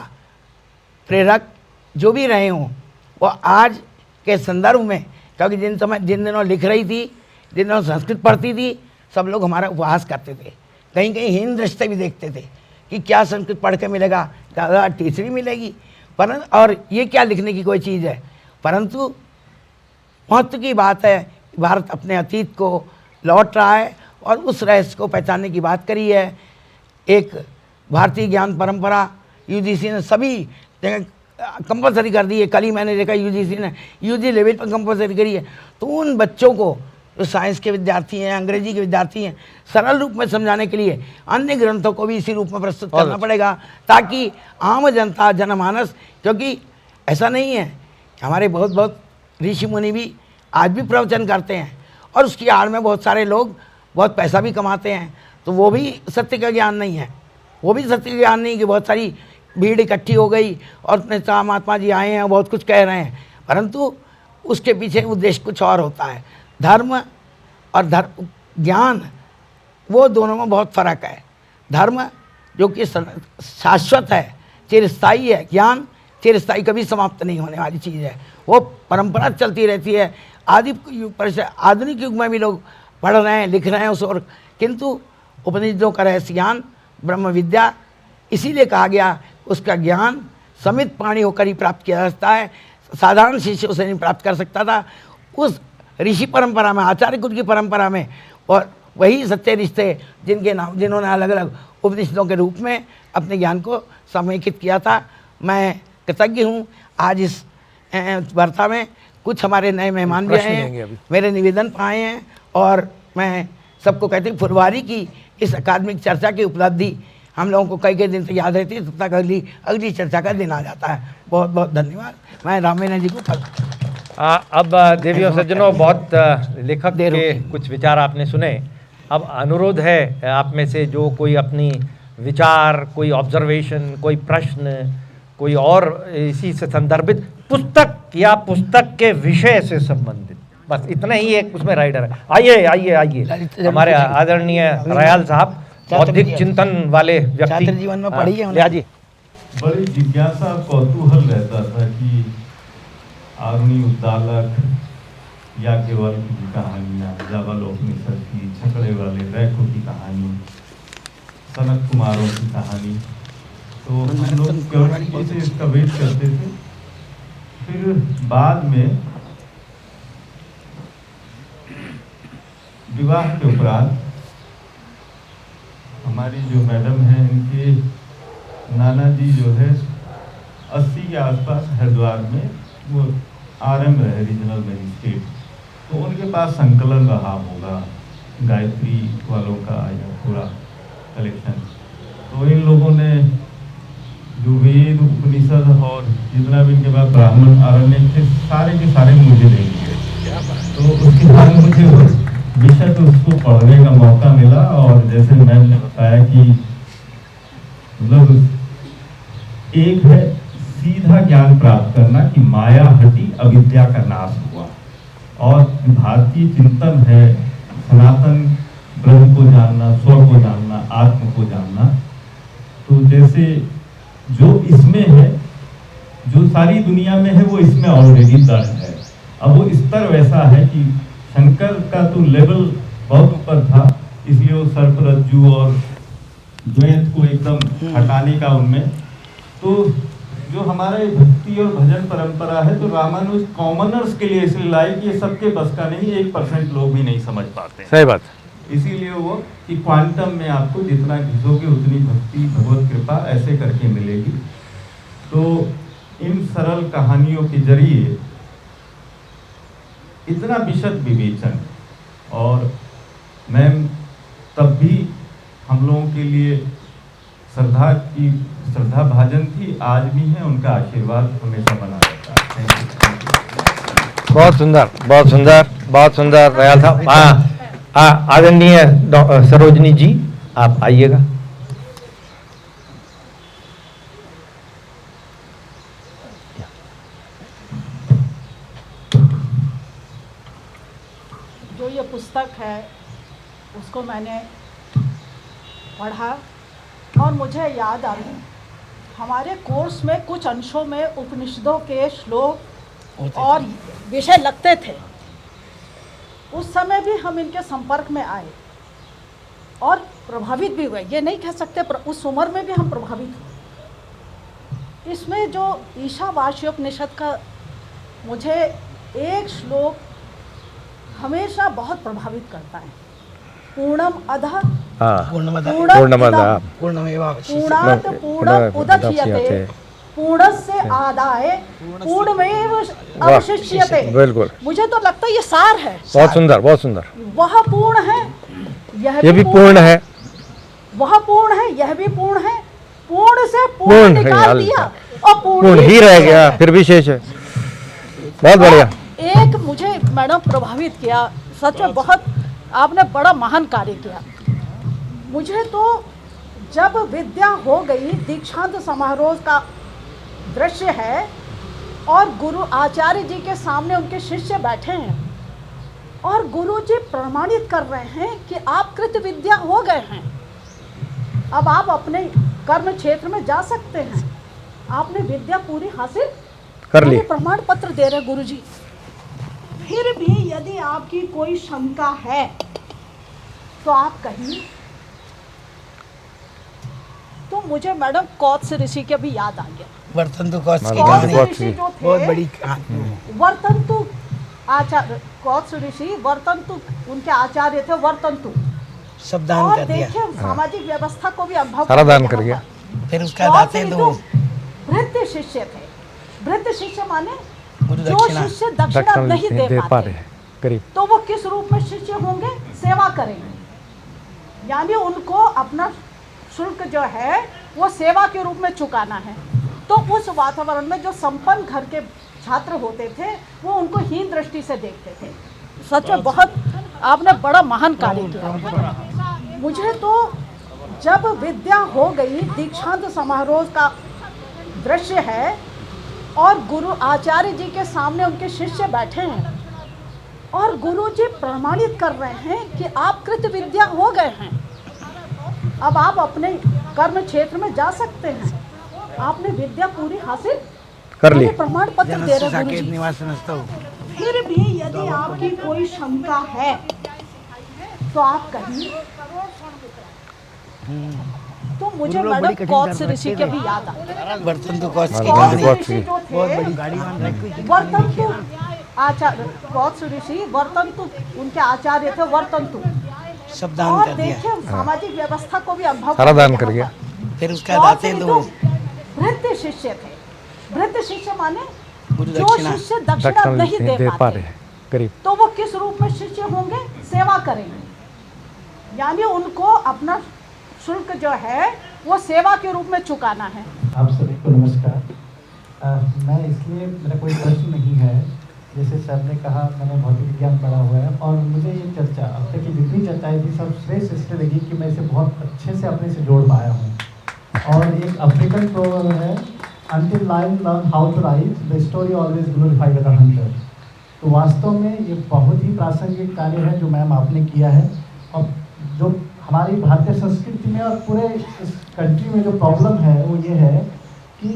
[SPEAKER 4] प्रेरक जो भी रहे हों, वो आज के संदर्भ में, क्योंकि जिन दिनों लिख रही थी जिन दिनों संस्कृत पढ़ती थी सब लोग हमारा उपहास करते थे, कहीं कहीं हीन दृष्टि भी देखते थे कि क्या संस्कृत पढ़ के मिलेगा, ज़्यादा टीचरी मिलेगी, परंतु और ये क्या लिखने की कोई चीज़ है। परंतु महत्व की बात है, भारत अपने अतीत को लौट रहा है और उस रहस्य को पहचानने की बात करी है। एक भारतीय ज्ञान परंपरा यूजीसी ने सभी जगह कंपलसरी कर दी है। कल ही मैंने देखा यूजीसी ने यूजी लेवल पर कंपलसरी करी है। तो उन बच्चों को जो साइंस के विद्यार्थी हैं, अंग्रेजी के विद्यार्थी हैं, सरल रूप में समझाने के लिए अन्य ग्रंथों को भी इसी रूप में प्रस्तुत करना पड़ेगा, ताकि आम जनता, जनमानस, क्योंकि ऐसा नहीं है, हमारे बहुत बहुत ऋषि मुनि भी आज भी प्रवचन करते हैं और उसकी आड़ में बहुत सारे लोग बहुत पैसा भी कमाते हैं, तो वो भी सत्य का ज्ञान नहीं है। वो भी सत्य का ज्ञान नहीं कि बहुत सारी भीड़ इकट्ठी हो गई और अपने महात्मा जी आए हैं और बहुत कुछ कह रहे हैं, परंतु उसके पीछे उद्देश्य कुछ और होता है। धर्म और ज्ञान, वो दोनों में बहुत फ़र्क है। धर्म जो कि शाश्वत है, चिरस्थायी है, ज्ञान चिरस्थायी कभी समाप्त नहीं होने वाली चीज़ है, वो परंपरा चलती रहती है। आधुनिक युग में भी लोग पढ़ रहे हैं, लिख रहे हैं उस और, किंतु उपनिषदों का रहस्य ज्ञान, ब्रह्म विद्या, इसीलिए कहा गया उसका ज्ञान समित पाणी होकर ही प्राप्त किया जा सकता है, साधारण शिष्यों से नहीं प्राप्त कर सकता था। उस ऋषि परंपरा में, आचार्य कुल की परंपरा में, और वही सच्चे रिश्ते जिन्होंने अलग अलग उपनिषदों के रूप में अपने ज्ञान को समेकित किया था। मैं कृतज्ञ हूँ। आज इस वार्ता में कुछ हमारे नए मेहमान भी आए हैं, मेरे निवेदन पाए हैं, और मैं सबको कहती हूँ फुलवारी की इस अकादमिक चर्चा की उपलब्धि हम लोगों को कई कई दिन तक याद रहती है, तब तक अगली चर्चा का दिन आ जाता है। बहुत बहुत धन्यवाद। मैं रामेना जी को
[SPEAKER 2] अब देवियों सज्जनों, बहुत लेखक के कुछ विचार आपने सुने। अब अनुरोध है आप में से जो कोई अपनी विचार, कोई ऑब्जर्वेशन, कोई प्रश्न, कोई और इसी से संदर्भित पुस्तक या पुस्तक के विषय से संबंधित, बस इतना ही एक उसमें राइडर है। आइए आइए आइए, हमारे आदरणीय रयाल साहब, बौद्धिक चिंतन वाले व्यक्ति,
[SPEAKER 4] जीवन में पढ़ी है
[SPEAKER 2] जी।
[SPEAKER 5] बड़ी जिज्ञासा, कौतूहल रहता था कि आरुणि उद्दालक, याज्ञवल्क्य की कहानियाँ, जाबालोपनिषद की, छकड़े वाले रैखों की कहानी, सनत कुमारों की कहानी, तो हम लोग क्यों से इसका वेट करते थे। फिर बाद में विवाह के उपरांत हमारी जो मैडम हैं, इनके नाना जी जो है 80 के आसपास हरिद्वार में वो RM रहे, रीजनल मजिस्ट्रेट, तो उनके पास संकलन रहा होगा गायत्री वालों का या पूरा कलेक्शन। तो इन लोगों ने जो वेद, उपनिषद और जितना भी इनके पास ब्राह्मण आरण्य थे, सारे के सारे मुझे दे दिए। तो उसके बाद मुझे विषय तो उसको पढ़ने का मौका मिला, और जैसे मैंने बताया कि मतलब एक है सीधा ज्ञान प्राप्त करना कि माया हटी, अविद्या का नाश हुआ, और भारतीय चिंतन है सनातन ब्रह्म को जानना, स्व को जानना, आत्म को जानना। तो जैसे जो इसमें है, जो सारी दुनिया में है, वो इसमें ऑलरेडी दर्ज है। अब वो स्तर वैसा है कि शंकर का तो लेवल बहुत ऊपर था, इसलिए वो सर्प रज्जु और द्वैत को एकदम हटाने का उनमें। तो जो हमारा भक्ति और भजन परंपरा है, तो रामानुज कॉमनर्स के लिए इसलिए लाई कि ये सबके बस का नहीं, 1% लोग भी नहीं समझ पाते।
[SPEAKER 2] सही बात।
[SPEAKER 5] इसीलिए वो कि क्वांटम में आपको जितना घिसोगे उतनी भक्ति, भगवत कृपा ऐसे करके मिलेगी। तो इन सरल कहानियों के जरिए इतना विशद विवेचन, और मैम तब भी हम लोगों के लिए श्रद्धा भाजन थी, आज भी है, उनका आशीर्वाद हमेशा बना रहता है।
[SPEAKER 2] बहुत सुंदर, बहुत सुंदर, बहुत सुंदर रयाल साहब। आदरणीय सरोजनी जी, आप आइएगा।
[SPEAKER 6] जो ये पुस्तक है उसको मैंने पढ़ा और मुझे याद आ गई, हमारे कोर्स में कुछ अंशों में उपनिषदों के श्लोक और विषय लगते थे, उस समय भी हम इनके संपर्क में आए और प्रभावित भी हुए। ये नहीं कह सकते उस उम्र में भी हम प्रभावित हुए। इसमें जो ईशावास्योपनिषद का मुझे एक श्लोक हमेशा बहुत प्रभावित करता है। पूर्णम अधः
[SPEAKER 2] पूर्णमदः
[SPEAKER 6] पूर्णात् पूर्णम् उदच्यते पूर्णस्य आदाय पूर्णमेव अवशिष्यते।
[SPEAKER 2] बिल्कुल,
[SPEAKER 6] मुझे तो लगता है ये सार है।
[SPEAKER 2] बहुत सुंदर, बहुत सुंदर।
[SPEAKER 6] वह पूर्ण है,
[SPEAKER 2] ये भी पूर्ण है,
[SPEAKER 6] वह पूर्ण है, यह भी पूर्ण है। पूर्ण से पूर्ण
[SPEAKER 2] पूर्ण है,
[SPEAKER 6] निकाल दिया और
[SPEAKER 2] पूर्ण ही रह गया, फिर भी शेष है। बहुत बढ़िया।
[SPEAKER 6] एक मुझे मैडम प्रभावित किया, सच में बहुत आपने बड़ा महान कार्य किया। मुझे तो जब विद्या हो गई, दीक्षांत समारोह का दृश्य है और गुरु आचार्य जी के सामने उनके शिष्य बैठे हैं और गुरु जी प्रमाणित कर रहे हैं कि आप कृत विद्या हो गए हैं, अब आप अपने कर्म क्षेत्र में जा सकते हैं, आपने विद्या पूरी हासिल
[SPEAKER 2] कर ली।
[SPEAKER 6] प्रमाण पत्र दे रहे गुरु जी। फिर भी यदि आपकी कोई शंका है तो आप कहिए। तो मुझे मैडम कौत्स ऋषि के भी याद आ गया।
[SPEAKER 4] वर्तंतु कौत्स की
[SPEAKER 6] कौत्स
[SPEAKER 4] कहानी
[SPEAKER 6] ऋषि जो थे,
[SPEAKER 4] बहुत बड़ी कहानी।
[SPEAKER 6] वर्तंतु आचार्य, कौत्स ऋषि वर्तंतु उनके आचार्य थे, वर्तंतु।
[SPEAKER 4] सब दान
[SPEAKER 6] और
[SPEAKER 4] कर दिया,
[SPEAKER 6] देखिए सामाजिक व्यवस्था को भी अनुभव
[SPEAKER 2] सारा दान
[SPEAKER 6] करके
[SPEAKER 2] कर गया।
[SPEAKER 6] यहाँ पर।
[SPEAKER 4] फिर उसका दाते दो
[SPEAKER 6] भृत्य शिष्य थे। भृत्य शिष्य माने
[SPEAKER 4] गुरु
[SPEAKER 6] जो
[SPEAKER 4] दक्षिणा
[SPEAKER 6] शिष्य दक्षिणा नहीं दे पाते,
[SPEAKER 2] गरीब,
[SPEAKER 6] तो वो किस रूप में शिष्य होंगे? सेवा करेंगे, यानी उनको अपना शुल्क जो है वो सेवा के रूप में चुकाना है। तो उस वातावरण में जो संपन्न घर के छात्र होते थे वो उनको हीन दृष्टि से देखते थे। सच में बहुत आपने बड़ा महान कार्य किया। मुझे तो जब विद्या हो गई, दीक्षांत समारोह का दृश्य है और गुरु आचार्य जी के सामने उनके शिष्य बैठे हैं और गुरु जी प्रमाणित कर रहे हैं कि आप कृत विद्या हो गए हैं, अब आप अपने कर्म क्षेत्र में जा सकते हैं, आपने विद्या पूरी हासिल
[SPEAKER 2] कर ली।
[SPEAKER 6] प्रमाण पत्र दे रहे गुरु
[SPEAKER 4] साकेत
[SPEAKER 6] जी।
[SPEAKER 4] निवास समझता हूँ।
[SPEAKER 6] फिर भी यदि आपकी कोई शंका है तो आप कहिए। तो मुझे
[SPEAKER 4] गुरु लोग बड़ी
[SPEAKER 6] मैडम
[SPEAKER 4] कठिन
[SPEAKER 6] कौत्स
[SPEAKER 4] कर्म
[SPEAKER 6] ऋषि
[SPEAKER 4] रखते
[SPEAKER 6] के
[SPEAKER 4] थे।
[SPEAKER 6] भी याद आ गया।
[SPEAKER 4] वर्तंतु कौत्स की
[SPEAKER 2] वर्तंतु
[SPEAKER 4] कहानी
[SPEAKER 6] कौत्स
[SPEAKER 2] कौत्स
[SPEAKER 6] ऋषि
[SPEAKER 2] की।
[SPEAKER 6] जो
[SPEAKER 4] बहुत
[SPEAKER 6] थे,
[SPEAKER 4] बड़ी गाड़ीवान रखी।
[SPEAKER 6] वर्तंतु आचार्य, कौत्स ऋषि वर्तंतु उनके आचार्य थे, वर्तंतु।
[SPEAKER 4] सब दान
[SPEAKER 6] और
[SPEAKER 4] कर दिया,
[SPEAKER 6] देखिए सामाजिक व्यवस्था को भी अनुभव
[SPEAKER 2] सारा दान
[SPEAKER 6] करके
[SPEAKER 2] कर
[SPEAKER 6] यहाँ
[SPEAKER 2] गया।
[SPEAKER 4] फिर उसका
[SPEAKER 6] कौत्स
[SPEAKER 4] दाते
[SPEAKER 6] ऋषि
[SPEAKER 4] दो
[SPEAKER 6] भृत्य शिष्य थे। भृत्य शिष्य माने
[SPEAKER 4] गुरु
[SPEAKER 6] जो
[SPEAKER 4] दक्षिणा
[SPEAKER 6] शिष्य दक्षिणा नहीं दे पाते,
[SPEAKER 2] गरीब,
[SPEAKER 6] तो वो किस रूप में शिष्य होंगे? सेवा करेंगे, यानी उनको अपना शुल्क जो है वो सेवा के रूप में चुकाना है।
[SPEAKER 3] आप सभी को नमस्कार। मैं इसलिए मेरा कोई प्रश्न नहीं है, जैसे सर ने कहा मैंने भौतिक विज्ञान पढ़ा हुआ है और मुझे ये चर्चा अब तक की जितनी चर्चाएं थी सब श्रेष्ठ इसलिए लगी कि मैं इसे बहुत अच्छे से अपने से जोड़ पाया हूँ। और एक अफ्रीकन प्रोवर्ब है, Until lion learn how to write, the story always glorified the hunter। तो वास्तव में ये बहुत ही प्रासंगिक कार्य है जो मैम आपने किया है। और जो हमारी भारतीय संस्कृति में और पूरे इस कंट्री में जो प्रॉब्लम है वो ये है कि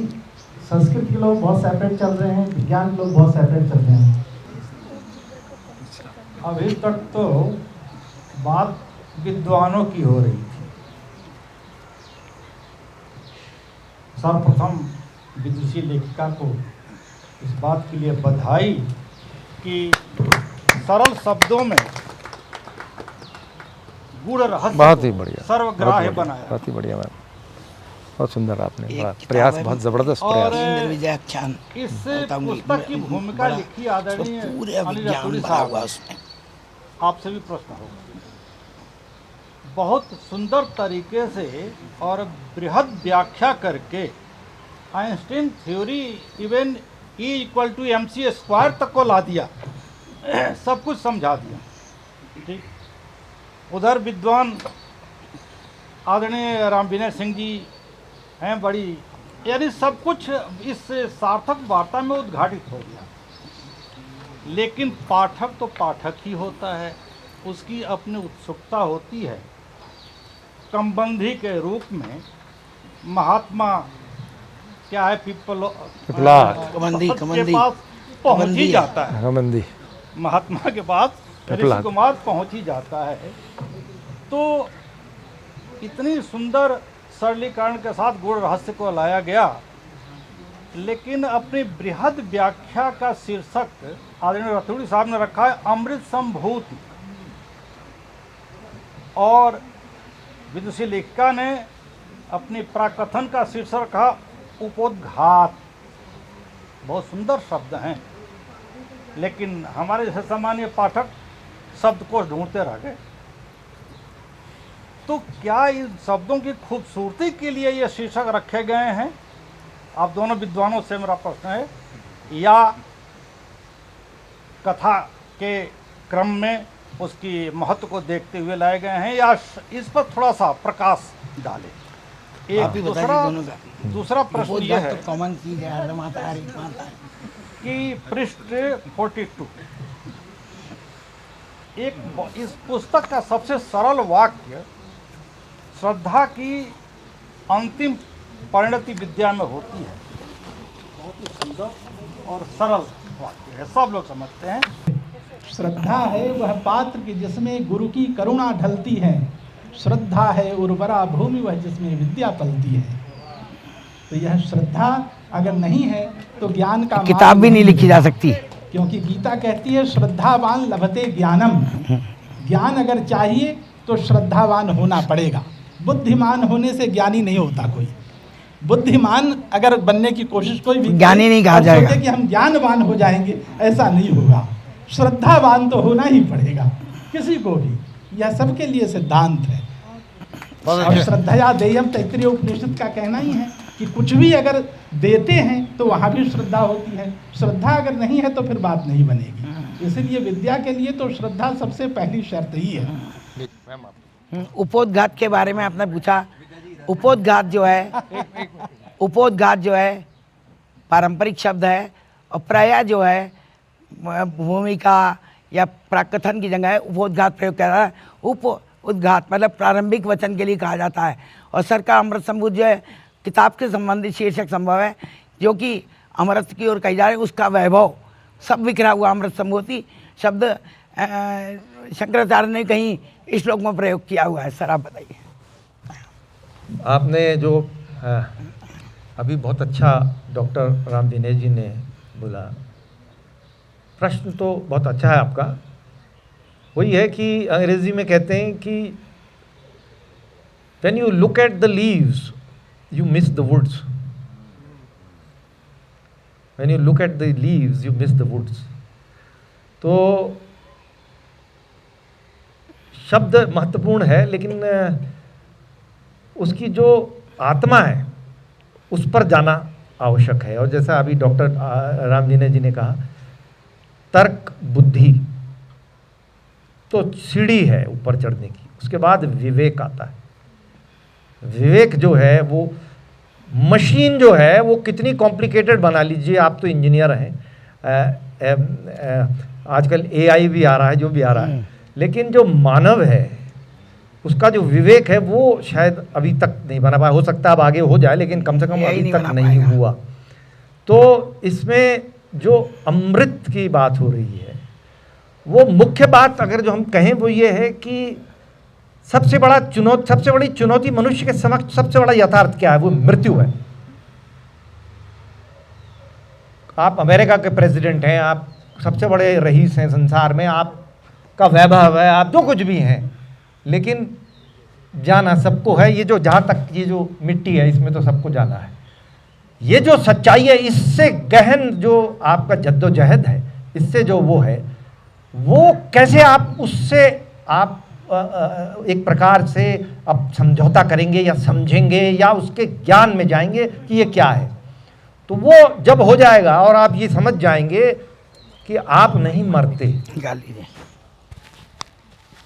[SPEAKER 3] संस्कृत के लोग बहुत सेपरेट चल रहे हैं, विज्ञान के लोग बहुत सेपरेट चल रहे हैं।
[SPEAKER 7] अभी तक तो बात विद्वानों की हो रही थी। सर्वप्रथम विदुषी लेखिका को इस बात के लिए बधाई कि सरल शब्दों में गूढ़ रहस्य
[SPEAKER 2] बहुत ही बढ़िया,
[SPEAKER 7] सर्वग्राह्य बनाया।
[SPEAKER 2] बहुत ही बढ़िया मैम, बहुत सुंदर आपने,
[SPEAKER 4] एक
[SPEAKER 2] बड़ा
[SPEAKER 4] किताब
[SPEAKER 2] प्रयास,
[SPEAKER 4] है,
[SPEAKER 2] बहुत जबरदस्त
[SPEAKER 7] और
[SPEAKER 2] प्रयास।
[SPEAKER 4] इंद्र विजयाख्यान
[SPEAKER 7] इस
[SPEAKER 4] बताऊंगी,
[SPEAKER 7] पुस्तक की भूमिका
[SPEAKER 4] बड़ा
[SPEAKER 7] लिखी आदरणीय
[SPEAKER 4] पूरे
[SPEAKER 7] अनिल
[SPEAKER 4] विज्ञान
[SPEAKER 7] रतूड़ी
[SPEAKER 4] भरा
[SPEAKER 7] साहब,
[SPEAKER 4] हुआ उसमें।
[SPEAKER 7] आपसे भी प्रश्न होगा। बहुत सुंदर तरीके से और बृहद व्याख्या करके आइंस्टीन थ्योरी इवन E=mc² तक को ला दिया, सब कुछ समझा दिया। ठीक, उधर विद्वान आदरणीय राम विनय सिंह जी हैं, बड़ी, यानी सब कुछ इस सार्थक वार्ता में उद्घाटित हो गया। लेकिन पाठक तो पाठक ही होता है, उसकी अपनी उत्सुकता होती है। कमबंधी के रूप में महात्मा क्या है,
[SPEAKER 2] पिपला
[SPEAKER 7] के पास पहुंच ही जाता है।
[SPEAKER 2] कमंदी,
[SPEAKER 7] महात्मा के पास ऋषि कुमार पहुंच ही जाता है। तो इतनी सुंदर सरलीकरण के साथ गूढ़ रहस्य को लाया गया, लेकिन अपनी बृहद व्याख्या का शीर्षक आदरणीय रतूड़ी साहब ने रखा है अमृत संभूति, और विदुषी लेखिका ने अपनी प्राकथन का शीर्षक रखा उपोद्घात। बहुत सुंदर शब्द हैं, लेकिन हमारे जैसे सामान्य पाठक शब्द को ढूंढते रह गए। तो क्या इन शब्दों की खूबसूरती के लिए ये शीर्षक रखे गए हैं? आप दोनों विद्वानों से मेरा प्रश्न है, या कथा के क्रम में उसकी महत्व को देखते हुए लाए गए हैं, या इस पर थोड़ा सा प्रकाश डालें।
[SPEAKER 4] आप ही बताइए दोनों का।
[SPEAKER 7] दूसरा प्रश्न यह है
[SPEAKER 4] तो कॉमन चीज है, हर माता हर एक माता है।
[SPEAKER 7] कि पृष्ठ 42 इस पुस्तक का सबसे सरल वाक्य श्रद्धा की अंतिम परिणति विद्या में होती है। बहुत ही सुंदर और सरल वाक्य है, सब लोग समझते हैं।
[SPEAKER 3] श्रद्धा है वह पात्र कि जिसमें गुरु की करुणा ढलती है, श्रद्धा है उर्वरा भूमि वह जिसमें विद्या पलती है। तो यह श्रद्धा अगर नहीं है तो ज्ञान का
[SPEAKER 4] किताब भी नहीं लिखी जा सकती,
[SPEAKER 3] क्योंकि गीता कहती है श्रद्धावान लभते ज्ञानम। ज्ञान अगर चाहिए तो श्रद्धावान होना पड़ेगा। बुद्धिमान होने से ज्ञानी नहीं होता कोई। बुद्धिमान अगर बनने की कोशिश कोई भी
[SPEAKER 4] ज्ञानी नहीं कहा जाएगा।
[SPEAKER 3] सोचे कि हम ज्ञानवान हो जाएंगे, ऐसा नहीं होगा। श्रद्धावान तो होना ही पड़ेगा किसी को भी। यह सबके लिए सिद्धांत है। और श्रद्धया देयम तैत्तिरीय उपनिषद का कहना ही है कि कुछ भी अगर देते हैं तो वहाँ भी श्रद्धा होती है। श्रद्धा अगर नहीं है तो फिर बात नहीं बनेगी। इसलिए विद्या के लिए तो श्रद्धा सबसे पहली शर्त ही है।
[SPEAKER 4] उपोद्घात के बारे में आपने पूछा। उपोद्घात जो है पारंपरिक शब्द है, और प्रायः जो है भूमिका या प्राकथन की जगह उपोद्घात प्रयोग कर रहा है। उपोद्घात मतलब प्रारंभिक वचन के लिए कहा जाता है। और सर का अमृत संभूत जो है किताब के संबंधित शीर्षक संभव है, जो कि अमृत की ओर कही जा रही है, उसका वैभव सब बिखरा हुआ अमृत संभूति शब्द शंकराचार्य ने कहीं इस श्लोक में प्रयोग किया हुआ है। सर आप बताइए।
[SPEAKER 2] आपने जो अभी बहुत अच्छा डॉक्टर राम दिनेश जी ने बोला, प्रश्न तो बहुत अच्छा है आपका। वही है कि अंग्रेजी में कहते हैं कि when you look at the leaves you miss the woods. When you look at the leaves, you miss the woods. तो शब्द महत्वपूर्ण है, लेकिन उसकी जो आत्मा है उस पर जाना आवश्यक है। और जैसा अभी डॉक्टर राम दिनेश जी ने कहा, तर्क बुद्धि तो सीढ़ी है ऊपर चढ़ने की, उसके बाद विवेक आता है। विवेक जो है वो मशीन जो है वो कितनी कॉम्प्लिकेटेड बना लीजिए, आप तो इंजीनियर हैं, आजकल एआई भी आ रहा है, जो भी आ रहा है, लेकिन जो मानव है उसका जो विवेक है वो शायद अभी तक नहीं बना पाया। हो सकता है अब आगे हो जाए, लेकिन कम से कम अभी तक नहीं हुआ। तो इसमें जो अमृत की बात हो रही है, वो मुख्य बात अगर जो हम कहें वो ये है कि सबसे बड़ी चुनौती मनुष्य के समक्ष सबसे बड़ा यथार्थ क्या है? वो मृत्यु है। आप अमेरिका के प्रेसिडेंट हैं, आप सबसे बड़े रईस हैं संसार में, आपका वैभव है, आप जो कुछ भी हैं, लेकिन जाना सबको है। ये जो जहाँ तक ये जो मिट्टी है इसमें तो सबको जाना है। ये जो सच्चाई है, इससे गहन जो आपका जद्दोजहद है, इससे जो वो है, वो कैसे आप उससे आप एक प्रकार से अब समझौता करेंगे या समझेंगे या उसके ज्ञान में जाएंगे कि ये क्या है। तो वो जब हो जाएगा और आप ये समझ जाएंगे कि आप नहीं मरते,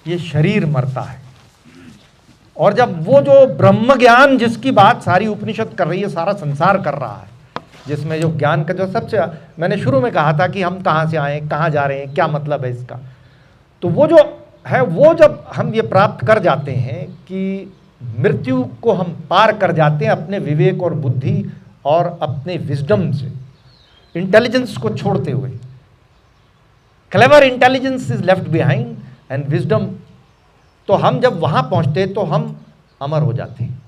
[SPEAKER 2] ये शरीर मरता है। और जब वो जो ब्रह्म ज्ञान जिसकी बात सारी उपनिषद कर रही है, सारा संसार कर रहा है, जिसमें जो ज्ञान का जो सबसे मैंने शुरू में कहा था कि हम कहाँ से आए, कहाँ जा रहे हैं, क्या मतलब है इसका, तो वो जो है वो जब हम ये प्राप्त कर जाते हैं कि मृत्यु को हम पार कर जाते हैं अपने विवेक और बुद्धि और अपने विजडम से, इंटेलिजेंस को छोड़ते हुए, clever intelligence is left behind and wisdom. तो हम जब वहाँ पहुँचते तो हम अमर हो जाते हैं,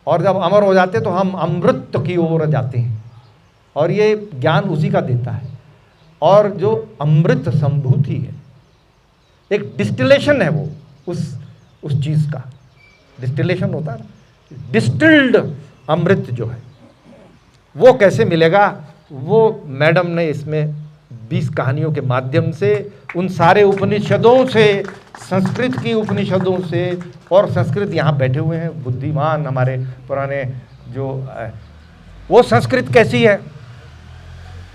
[SPEAKER 2] और जब अमर हो जाते तो हम अमृत की ओर जाते हैं, और ये ज्ञान उसी का देता है। और जो अमृत संभूति है, एक डिस्टिलेशन है वो उस चीज़ का, डिस्टिलेशन होता है ना, डिस्टिल्ड अमृत जो है वो कैसे मिलेगा, वो मैडम ने इसमें 20 कहानियों के माध्यम से, उन सारे उपनिषदों से, संस्कृत की उपनिषदों से, और संस्कृत यहाँ बैठे हुए हैं बुद्धिमान हमारे पुराने जो, वो संस्कृत कैसी है,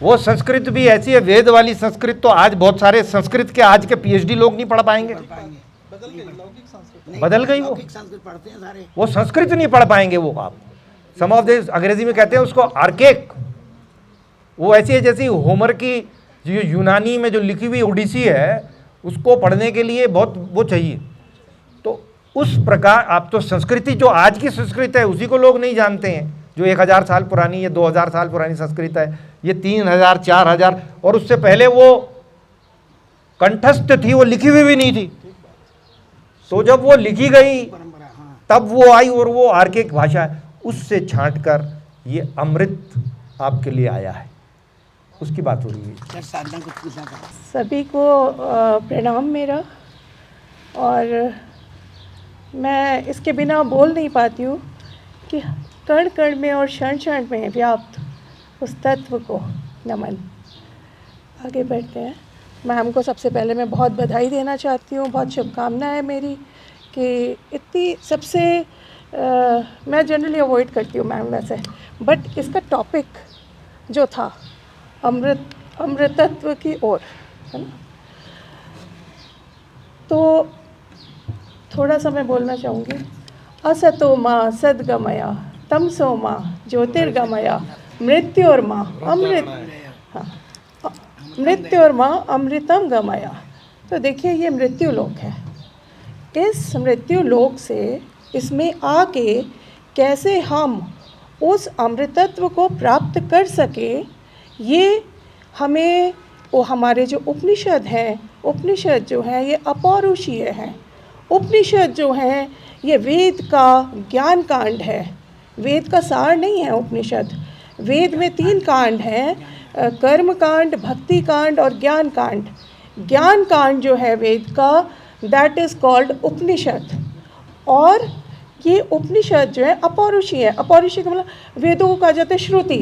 [SPEAKER 2] वो संस्कृत भी ऐसी है, वेद वाली संस्कृत। तो आज बहुत सारे संस्कृत के आज के पीएचडी लोग नहीं पढ़ पाएंगे, बदल गई वो
[SPEAKER 4] संस्कृत पढ़ते हैं सारे,
[SPEAKER 2] वो संस्कृत नहीं पढ़ पाएंगे। वो आप सम ऑफ दिस अंग्रेजी में कहते हैं उसको आर्केक, वो ऐसी है जैसी होमर की जो यूनानी में जो लिखी हुई ओडिसी है, उसको पढ़ने के लिए बहुत वो चाहिए। तो उस प्रकार आप तो संस्कृति जो आज की संस्कृत है उसी को लोग नहीं जानते हैं, जो 1000 साल पुरानी या 2000 साल पुरानी संस्कृत है। ये 3000 4000 और उससे पहले वो कंठस्थ थी, वो लिखी हुई भी नहीं थी। तो जब वो लिखी गई तब वो आई, और वो आर्किक भाषा है, उससे छांट कर ये अमृत आपके लिए आया है, उसकी बात हो रही है।
[SPEAKER 4] साधना कुछ पूछना था।
[SPEAKER 8] सभी को प्रणाम मेरा, और मैं इसके बिना बोल नहीं पाती हूँ कि कण कण में और क्षण क्षण में व्याप्त उस तत्व को नमन। आगे बढ़ते हैं। मैम को सबसे पहले मैं बहुत बधाई देना चाहती हूँ, बहुत शुभकामनाएं मेरी कि इतनी सबसे मैं जनरली अवॉइड करती हूँ मैम वैसे, बट इसका टॉपिक जो था अमृतत्व की ओर, है ना, तो थोड़ा सा मैं बोलना चाहूँगी। असतो माँ सद्गमया तमसो माँ ज्योतिर्गमया मृत्योर्मा अमृत, हाँ, मृत्योर्मा अमृतम गमया। तो देखिए ये मृत्यु लोक है, इस मृत्यु लोक से इसमें आके कैसे हम उस अमृतत्व को प्राप्त कर सके, ये हमें वो हमारे जो उपनिषद हैं, उपनिषद जो हैं ये अपौरुषीय हैं। उपनिषद जो हैं ये वेद का ज्ञान कांड है, वेद का सार नहीं है उपनिषद। वेद में 3 कांड हैं, कर्म कांड, भक्ति कांड और ज्ञान कांड। ज्ञान कांड जो है वेद का, दैट इज़ कॉल्ड उपनिषद। और ये उपनिषद जो है अपौरुषीय है। अपौरुषीय का मतलब वेदों को कहा जाता है श्रुति।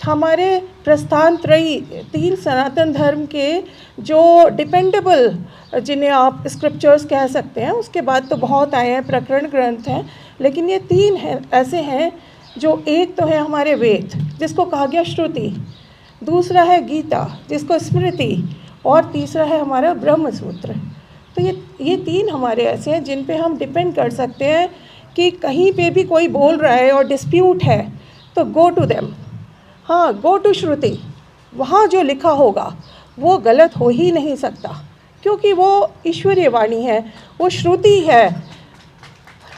[SPEAKER 8] हमारे प्रस्थान त्रयी 3 सनातन धर्म के जो डिपेंडेबल, जिन्हें आप स्क्रिप्चर्स कह सकते हैं, उसके बाद तो बहुत आए हैं, प्रकरण ग्रंथ हैं, लेकिन ये 3 हैं ऐसे हैं जो, एक तो है हमारे वेद जिसको कहा गया श्रुति, दूसरा है गीता जिसको स्मृति, और तीसरा है हमारा ब्रह्म सूत्र। तो ये 3 हमारे ऐसे हैं जिन पे हम डिपेंड कर सकते हैं कि कहीं पे भी कोई बोल रहा है और डिस्प्यूट है तो गो टू देम, हाँ गो टू श्रुति। वहाँ जो लिखा होगा वो गलत हो ही नहीं सकता, क्योंकि वो ईश्वरीय वाणी है, वो श्रुति है।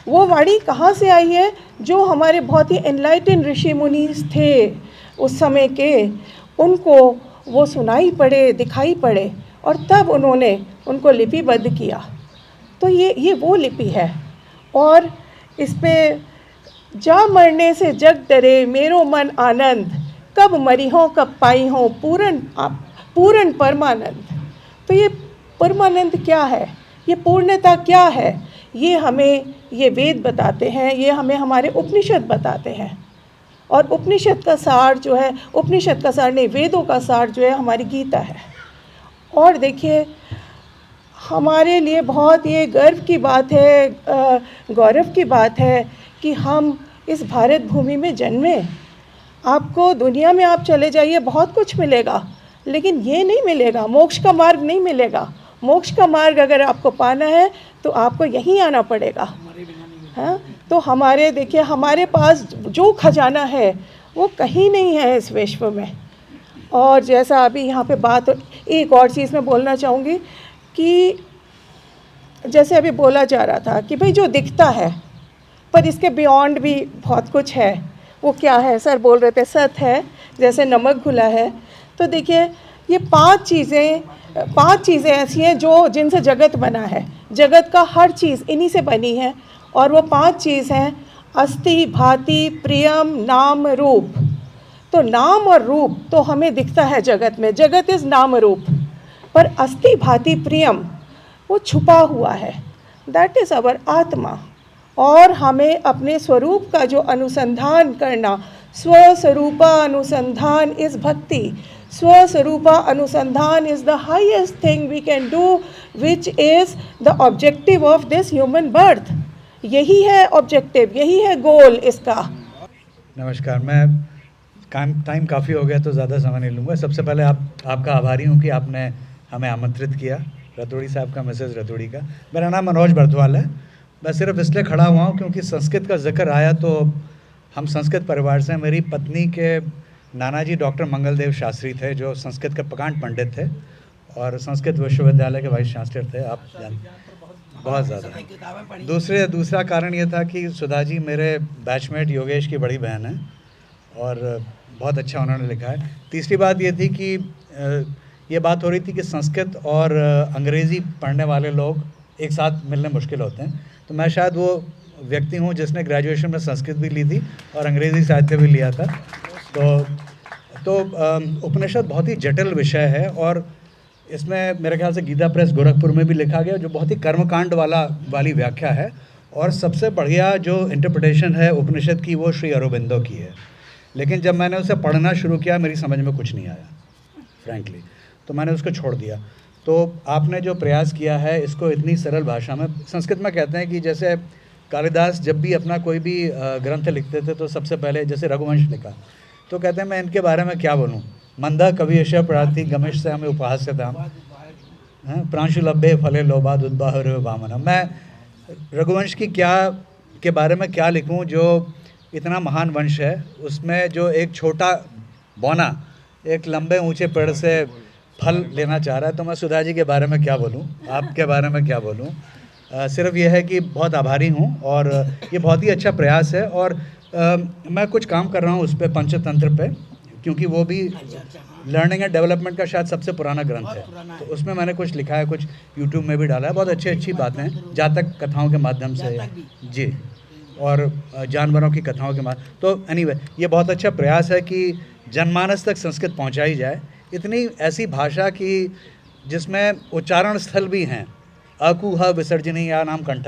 [SPEAKER 8] वो वाणी कहाँ से आई है? जो हमारे बहुत ही एनलाइटन ऋषि मुनि थे उस समय के, उनको वो सुनाई पड़े, दिखाई पड़े, और तब उन्होंने उनको लिपिबद्ध किया। तो ये वो लिपि है। और इस पे जा मरने से जग डरे मेरो मन आनंद, कब मरी हो कब पाई हो पूर्ण परमानंद। तो ये परमानंद क्या है, ये पूर्णता क्या है, ये हमें ये वेद बताते हैं, ये हमें हमारे उपनिषद बताते हैं। और उपनिषद का सार जो है, उपनिषद का सार नहीं, वेदों का सार जो है हमारी गीता है। और देखिए हमारे लिए बहुत ये गर्व की बात है, गौरव की बात है कि हम इस भारत भूमि में जन्मे। आपको दुनिया में आप चले जाइए, बहुत कुछ मिलेगा, लेकिन ये नहीं मिलेगा, मोक्ष का मार्ग नहीं मिलेगा। मोक्ष का मार्ग अगर आपको पाना है तो आपको यहीं आना पड़ेगा। हाँ, तो हमारे देखिए हमारे पास जो खजाना है वो कहीं नहीं है इस विश्व में। और जैसा अभी यहाँ पे बात, एक और चीज़ मैं बोलना चाहूँगी कि जैसे अभी बोला जा रहा था कि भाई जो दिखता है पर इसके बियॉन्ड भी बहुत कुछ है। वो क्या है? सर बोल रहे थे सत है, जैसे नमक घुला है। तो देखिए ये पांच चीज़ें ऐसी हैं जिनसे जगत बना है। जगत का हर चीज़ इन्हीं से बनी है, और वो पांच चीज़ हैं अस्ति, भाति, प्रियम, नाम, रूप। तो नाम और रूप तो हमें दिखता है जगत में, जगत इज़ नाम रूप, पर अस्ति, भाति, प्रियम वो छुपा हुआ है, दैट इज़ अवर आत्मा। और हमें अपने स्वरूप का जो अनुसंधान करना, स्वस्वरूपा anusandhana is bhakti. Swaswarupa anusandhana is the highest thing we can do, which is the objective of this human birth. यही है ऑब्जेक्टिव, यही है गोल इसका।
[SPEAKER 9] नमस्कार, मैं टाइम काफ़ी हो गया तो ज़्यादा समय नहीं लूँगा। सबसे पहले आपका आभारी हूँ कि आपने हमें आमंत्रित किया, रतोड़ी साहब का, मिसेज रतोड़ी का। मेरा नाम मनोज बर्थवाल है। मैं सिर्फ इसलिए खड़ा हुआ हूँ क्योंकि संस्कृत का जिक्र आया, तो हम संस्कृत परिवार से हैं। मेरी पत्नी के नाना जी डॉक्टर मंगलदेव शास्त्री थे, जो संस्कृत के प्रकांड पंडित थे और संस्कृत विश्वविद्यालय के वाइस चांसलर थे। आप बहुत ज़्यादा। दूसरा कारण ये था कि सुधा जी मेरे बैचमेट योगेश की बड़ी बहन है और बहुत अच्छा उन्होंने लिखा है। तीसरी बात ये थी कि ये बात हो रही थी कि संस्कृत और अंग्रेज़ी पढ़ने वाले लोग एक साथ मिलने मुश्किल होते हैं, तो मैं शायद वो व्यक्ति हूँ जिसने ग्रेजुएशन में संस्कृत भी ली थी और अंग्रेज़ी साहित्य भी लिया था। तो उपनिषद बहुत ही जटिल विषय है और इसमें मेरे ख्याल से गीता प्रेस गोरखपुर में भी लिखा गया, जो बहुत ही कर्मकांड वाली व्याख्या है। और सबसे बढ़िया जो इंटरप्रिटेशन है उपनिषद की वो श्री अरबिंदो की है। लेकिन जब मैंने उसे पढ़ना शुरू किया मेरी समझ में कुछ नहीं आया फ्रैंकली, तो मैंने उसको छोड़ दिया। तो आपने जो प्रयास किया है इसको इतनी सरल भाषा में, संस्कृत में कहते हैं कि जैसे कालिदास जब भी अपना कोई भी ग्रंथ लिखते थे तो सबसे पहले जैसे रघुवंश लिखा तो कहते हैं मैं इनके बारे में क्या बोलूँ, मंदा कवि यश प्रार्थी गमेश से हमें उपहास्यताम प्रांशुलभ्य फले लोबाद उद्बाहर वामना। मैं रघुवंश की के बारे में क्या लिखूं जो इतना महान वंश है, उसमें जो एक छोटा बौना एक लंबे ऊंचे पेड़ से फल लेना चाह रहा है, तो मैं सुधा जी के बारे में क्या बोलूं, आपके बारे में क्या बोलूं। सिर्फ यह है कि बहुत आभारी हूं और ये बहुत ही अच्छा प्रयास है। और मैं कुछ काम कर रहा हूं उस पर, पंचतंत्र पे, क्योंकि वो भी लर्निंग एंड डेवलपमेंट का शायद सबसे पुराना ग्रंथ है, तो उसमें मैंने कुछ लिखा है, कुछ यूट्यूब में भी डाला है। बहुत अच्छी बातें जातक कथाओं के माध्यम से जी, और जानवरों की कथाओं के माध्यम। तो एनीवे ये बहुत अच्छा प्रयास है कि जनमानस तक संस्कृत पहुंचाई जाए। इतनी ऐसी भाषा की जिसमें उच्चारण स्थल भी हैं, अकुह विसर्जनी या नाम कंठ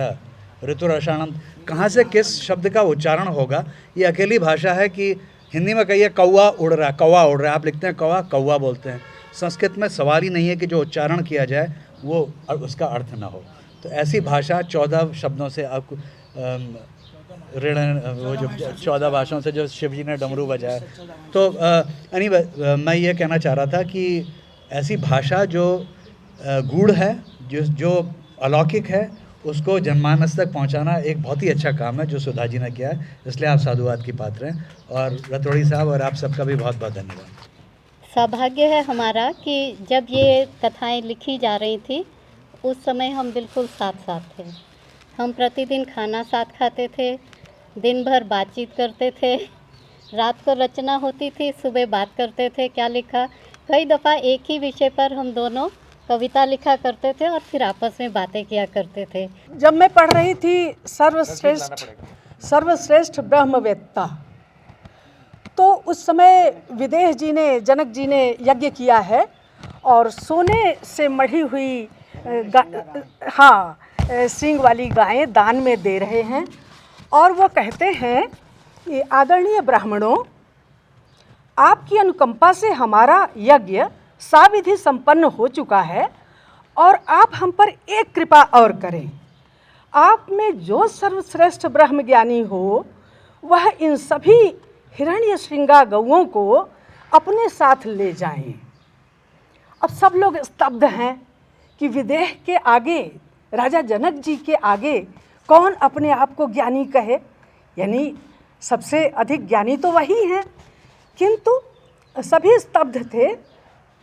[SPEAKER 9] ऋतुरषाणम, कहाँ से किस शब्द का उच्चारण होगा। ये अकेली भाषा है कि हिंदी में कहिए कौवा उड़ रहा है, कौवा उड़ रहा है, आप लिखते हैं कौवा, कौवा बोलते हैं। संस्कृत में सवाल ही नहीं है कि जो उच्चारण किया जाए वो उसका अर्थ ना हो। तो ऐसी भाषा 14 शब्दों से आपको वो जो 14 भाषाओं से जो शिव जी ने डमरू बजाया। तो मैं ये कहना चाह रहा था कि ऐसी भाषा जो गूढ़ है, जो अलौकिक है, उसको जनमानस तक पहुंचाना एक बहुत ही अच्छा काम है जो सुधा जी ने किया है, इसलिए आप साधुवाद की पात्र हैं। और रतोड़ी साहब और आप सबका भी बहुत बहुत धन्यवाद।
[SPEAKER 10] सौभाग्य है हमारा कि जब ये कथाएं लिखी जा रही थी उस समय हम बिल्कुल साथ साथ थे। हम प्रतिदिन खाना साथ खाते थे, दिन भर बातचीत करते थे, रात को रचना होती थी, सुबह बात करते थे क्या लिखा। कई दफ़ा एक ही विषय पर हम दोनों कविता लिखा करते थे और फिर आपस में बातें किया करते थे।
[SPEAKER 6] जब मैं पढ़ रही थी सर्वश्रेष्ठ ब्रह्मवेत्ता, तो उस समय विदेह जी ने, जनक जी ने यज्ञ किया है और सोने से मढ़ी हुई सींग वाली गायें दान में दे रहे हैं। और वो कहते हैं कि आदरणीय ब्राह्मणों, आपकी अनुकंपा से हमारा यज्ञ साविधि संपन्न हो चुका है और आप हम पर एक कृपा और करें। आप में जो सर्वश्रेष्ठ ब्रह्म ज्ञानी हो वह इन सभी हिरण्यश्रृंगा गौओं को अपने साथ ले जाएं। अब सब लोग स्तब्ध हैं कि विदेह के आगे, राजा जनक जी के आगे कौन अपने आप को ज्ञानी कहे, यानी सबसे अधिक ज्ञानी तो वही हैं। किंतु सभी स्तब्ध थे।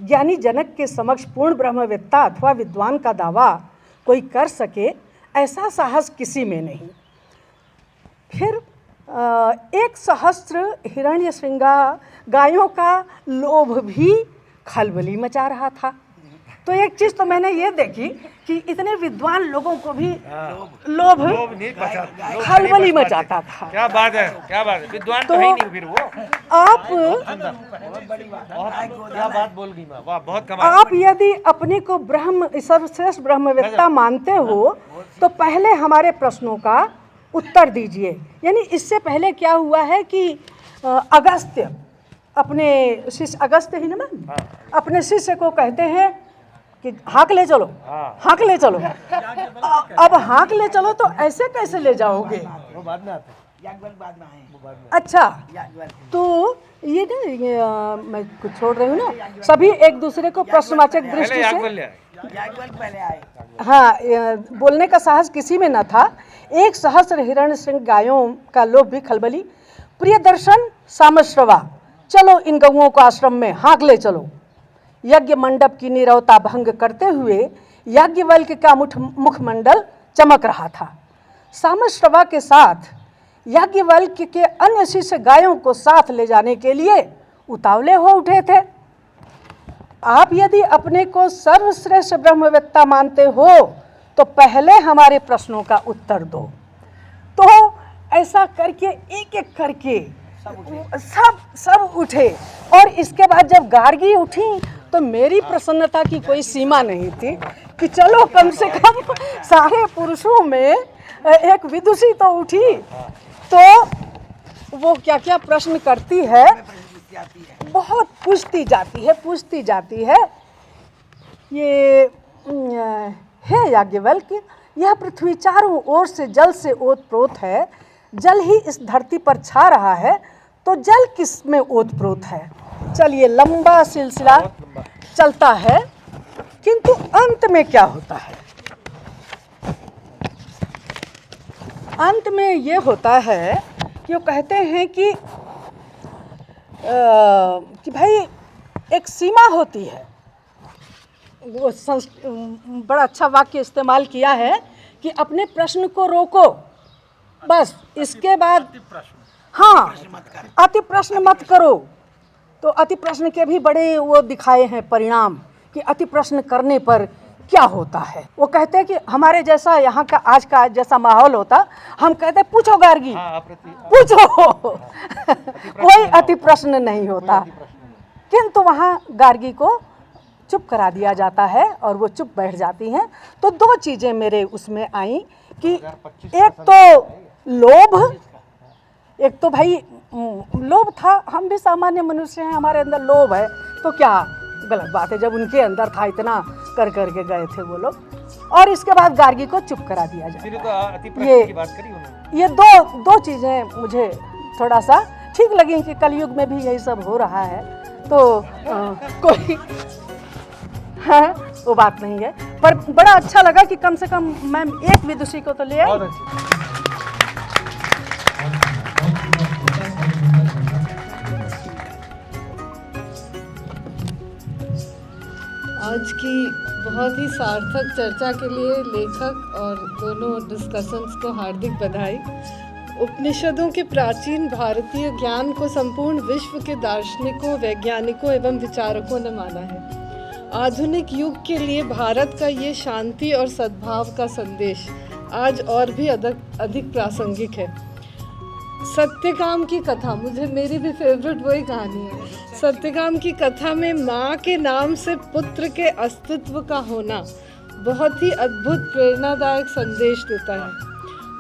[SPEAKER 6] ज्ञानी जनक के समक्ष पूर्ण ब्रह्मवेत्ता अथवा विद्वान का दावा कोई कर सके, ऐसा साहस किसी में नहीं। फिर 1 सहस्त्र हिरण्यश्रृंगा गायों का लोभ भी खलबली मचा रहा था। तो एक चीज़ तो मैंने ये देखी कि इतने विद्वान लोगों को भी लोभ खलबली मचाता था।
[SPEAKER 2] क्या बात है, क्या बात है, विद्वान तो है ही नहीं फिर वो।
[SPEAKER 6] आप
[SPEAKER 2] क्या बात बोल गई माँ, वाह, बहुत कमाल।
[SPEAKER 6] आप यदि अपने को ब्रह्म सर्वश्रेष्ठ ब्रह्मवेत्ता मानते हो तो पहले हमारे प्रश्नों का उत्तर दीजिए। यानी इससे पहले क्या हुआ है कि अगस्त्य अपने शिष्य, अगस्त्य ही ना मैम, अपने शिष्य को कहते हैं कि हाँक ले चलो, हाँक ले चलो। अब हाँक ले चलो तो ऐसे कैसे ले जाओगे?
[SPEAKER 2] वो बाद में आता है।
[SPEAKER 6] अच्छा, तो ये ना मैं कुछ छोड़ रही हूँ ना, सभी एक दूसरे को प्रश्नवाचक दृष्टि से, हाँ, बोलने का साहस किसी में न था। एक सहस्र हिरण श्रृंग गायों का लोभ भी खलबली। प्रिय दर्शन सामश्रवा, चलो इन गऊओं को आश्रम में हाँक ले चलो। यज्ञ मंडप की नीरवता भंग करते हुए याज्ञवल्क्य का मुखमंडल चमक रहा था। सामश्रवा के साथ याज्ञवल्क्य के अन्य शिष्य गायों को साथ ले जाने के लिए उतावले हो उठे थे। आप यदि अपने को सर्वश्रेष्ठ ब्रह्मवेत्ता मानते हो तो पहले हमारे प्रश्नों का उत्तर दो। तो ऐसा करके एक एक करके सब उठे। और इसके बाद जब गार्गी उठी तो मेरी प्रसन्नता की कोई सीमा नहीं थी कि चलो कम से कम सारे पुरुषों में एक विदुषी तो उठी। तो वो क्या क्या प्रश्न करती है, बहुत पूछती जाती है। ये हे याज्ञवल्क्य, यह पृथ्वी चारों ओर से जल से ओतप्रोत है। जल ही इस धरती पर छा रहा है तो जल किस में ओतप्रोत है? चलिए, लंबा सिलसिला चलता है, किंतु अंत में क्या होता है? अंत में ये होता है कि वो कहते हैं कि भाई एक सीमा होती है। वो बड़ा अच्छा वाक्य इस्तेमाल किया है कि अपने प्रश्न को रोको, बस इसके बाद हाँ, अति प्रश्न मत करो। तो अति प्रश्न के भी बड़े वो दिखाए हैं परिणाम कि अति प्रश्न करने पर क्या होता है। वो कहते हैं कि हमारे जैसा यहाँ का आज का जैसा माहौल होता, हम कहते हैं पूछो गार्गी, पूछो कोई अति प्रश्न नहीं होता। किंतु वहाँ गार्गी को चुप करा दिया जाता है और वो चुप बैठ जाती हैं। तो दो चीज़ें मेरे उसमें आई कि एक तो लोभ, एक तो भाई लोभ था। हम भी सामान्य मनुष्य हैं, हमारे अंदर लोभ है तो क्या गलत बात है, जब उनके अंदर था इतना कर करके गए थे वो लोग। और इसके बाद गार्गी को चुप करा दिया जाए। ये दो चीज़ें मुझे थोड़ा सा ठीक लगी कि कलयुग में भी यही सब हो रहा है। तो कोई हाँ, वो बात नहीं है, पर बड़ा अच्छा लगा कि कम से कम मैम एक विदुषी को तो ले आई।
[SPEAKER 1] आज की बहुत ही सार्थक चर्चा के लिए लेखक और दोनों डिस्कशंस को हार्दिक बधाई। उपनिषदों के प्राचीन भारतीय ज्ञान को संपूर्ण विश्व के दार्शनिकों, वैज्ञानिकों एवं विचारकों ने माना है। आधुनिक युग के लिए भारत का ये शांति और सद्भाव का संदेश आज और भी अधिक प्रासंगिक है। सत्यकाम की कथा, मेरी भी फेवरेट वही कहानी है। सत्यकाम की कथा में माँ के नाम से पुत्र के अस्तित्व का होना बहुत ही अद्भुत प्रेरणादायक संदेश देता है।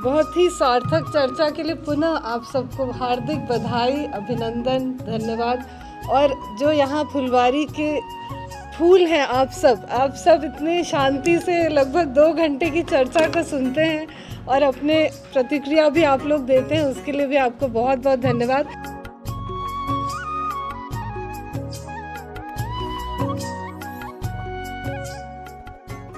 [SPEAKER 1] बहुत ही सार्थक चर्चा के लिए पुनः आप सबको हार्दिक बधाई, अभिनंदन, धन्यवाद। और जो यहाँ फुलवारी के फूल हैं, आप सब इतने शांति से लगभग 2 घंटे की चर्चा को सुनते हैं और अपने प्रतिक्रिया भी आप लोग देते हैं, उसके लिए भी आपको बहुत बहुत धन्यवाद।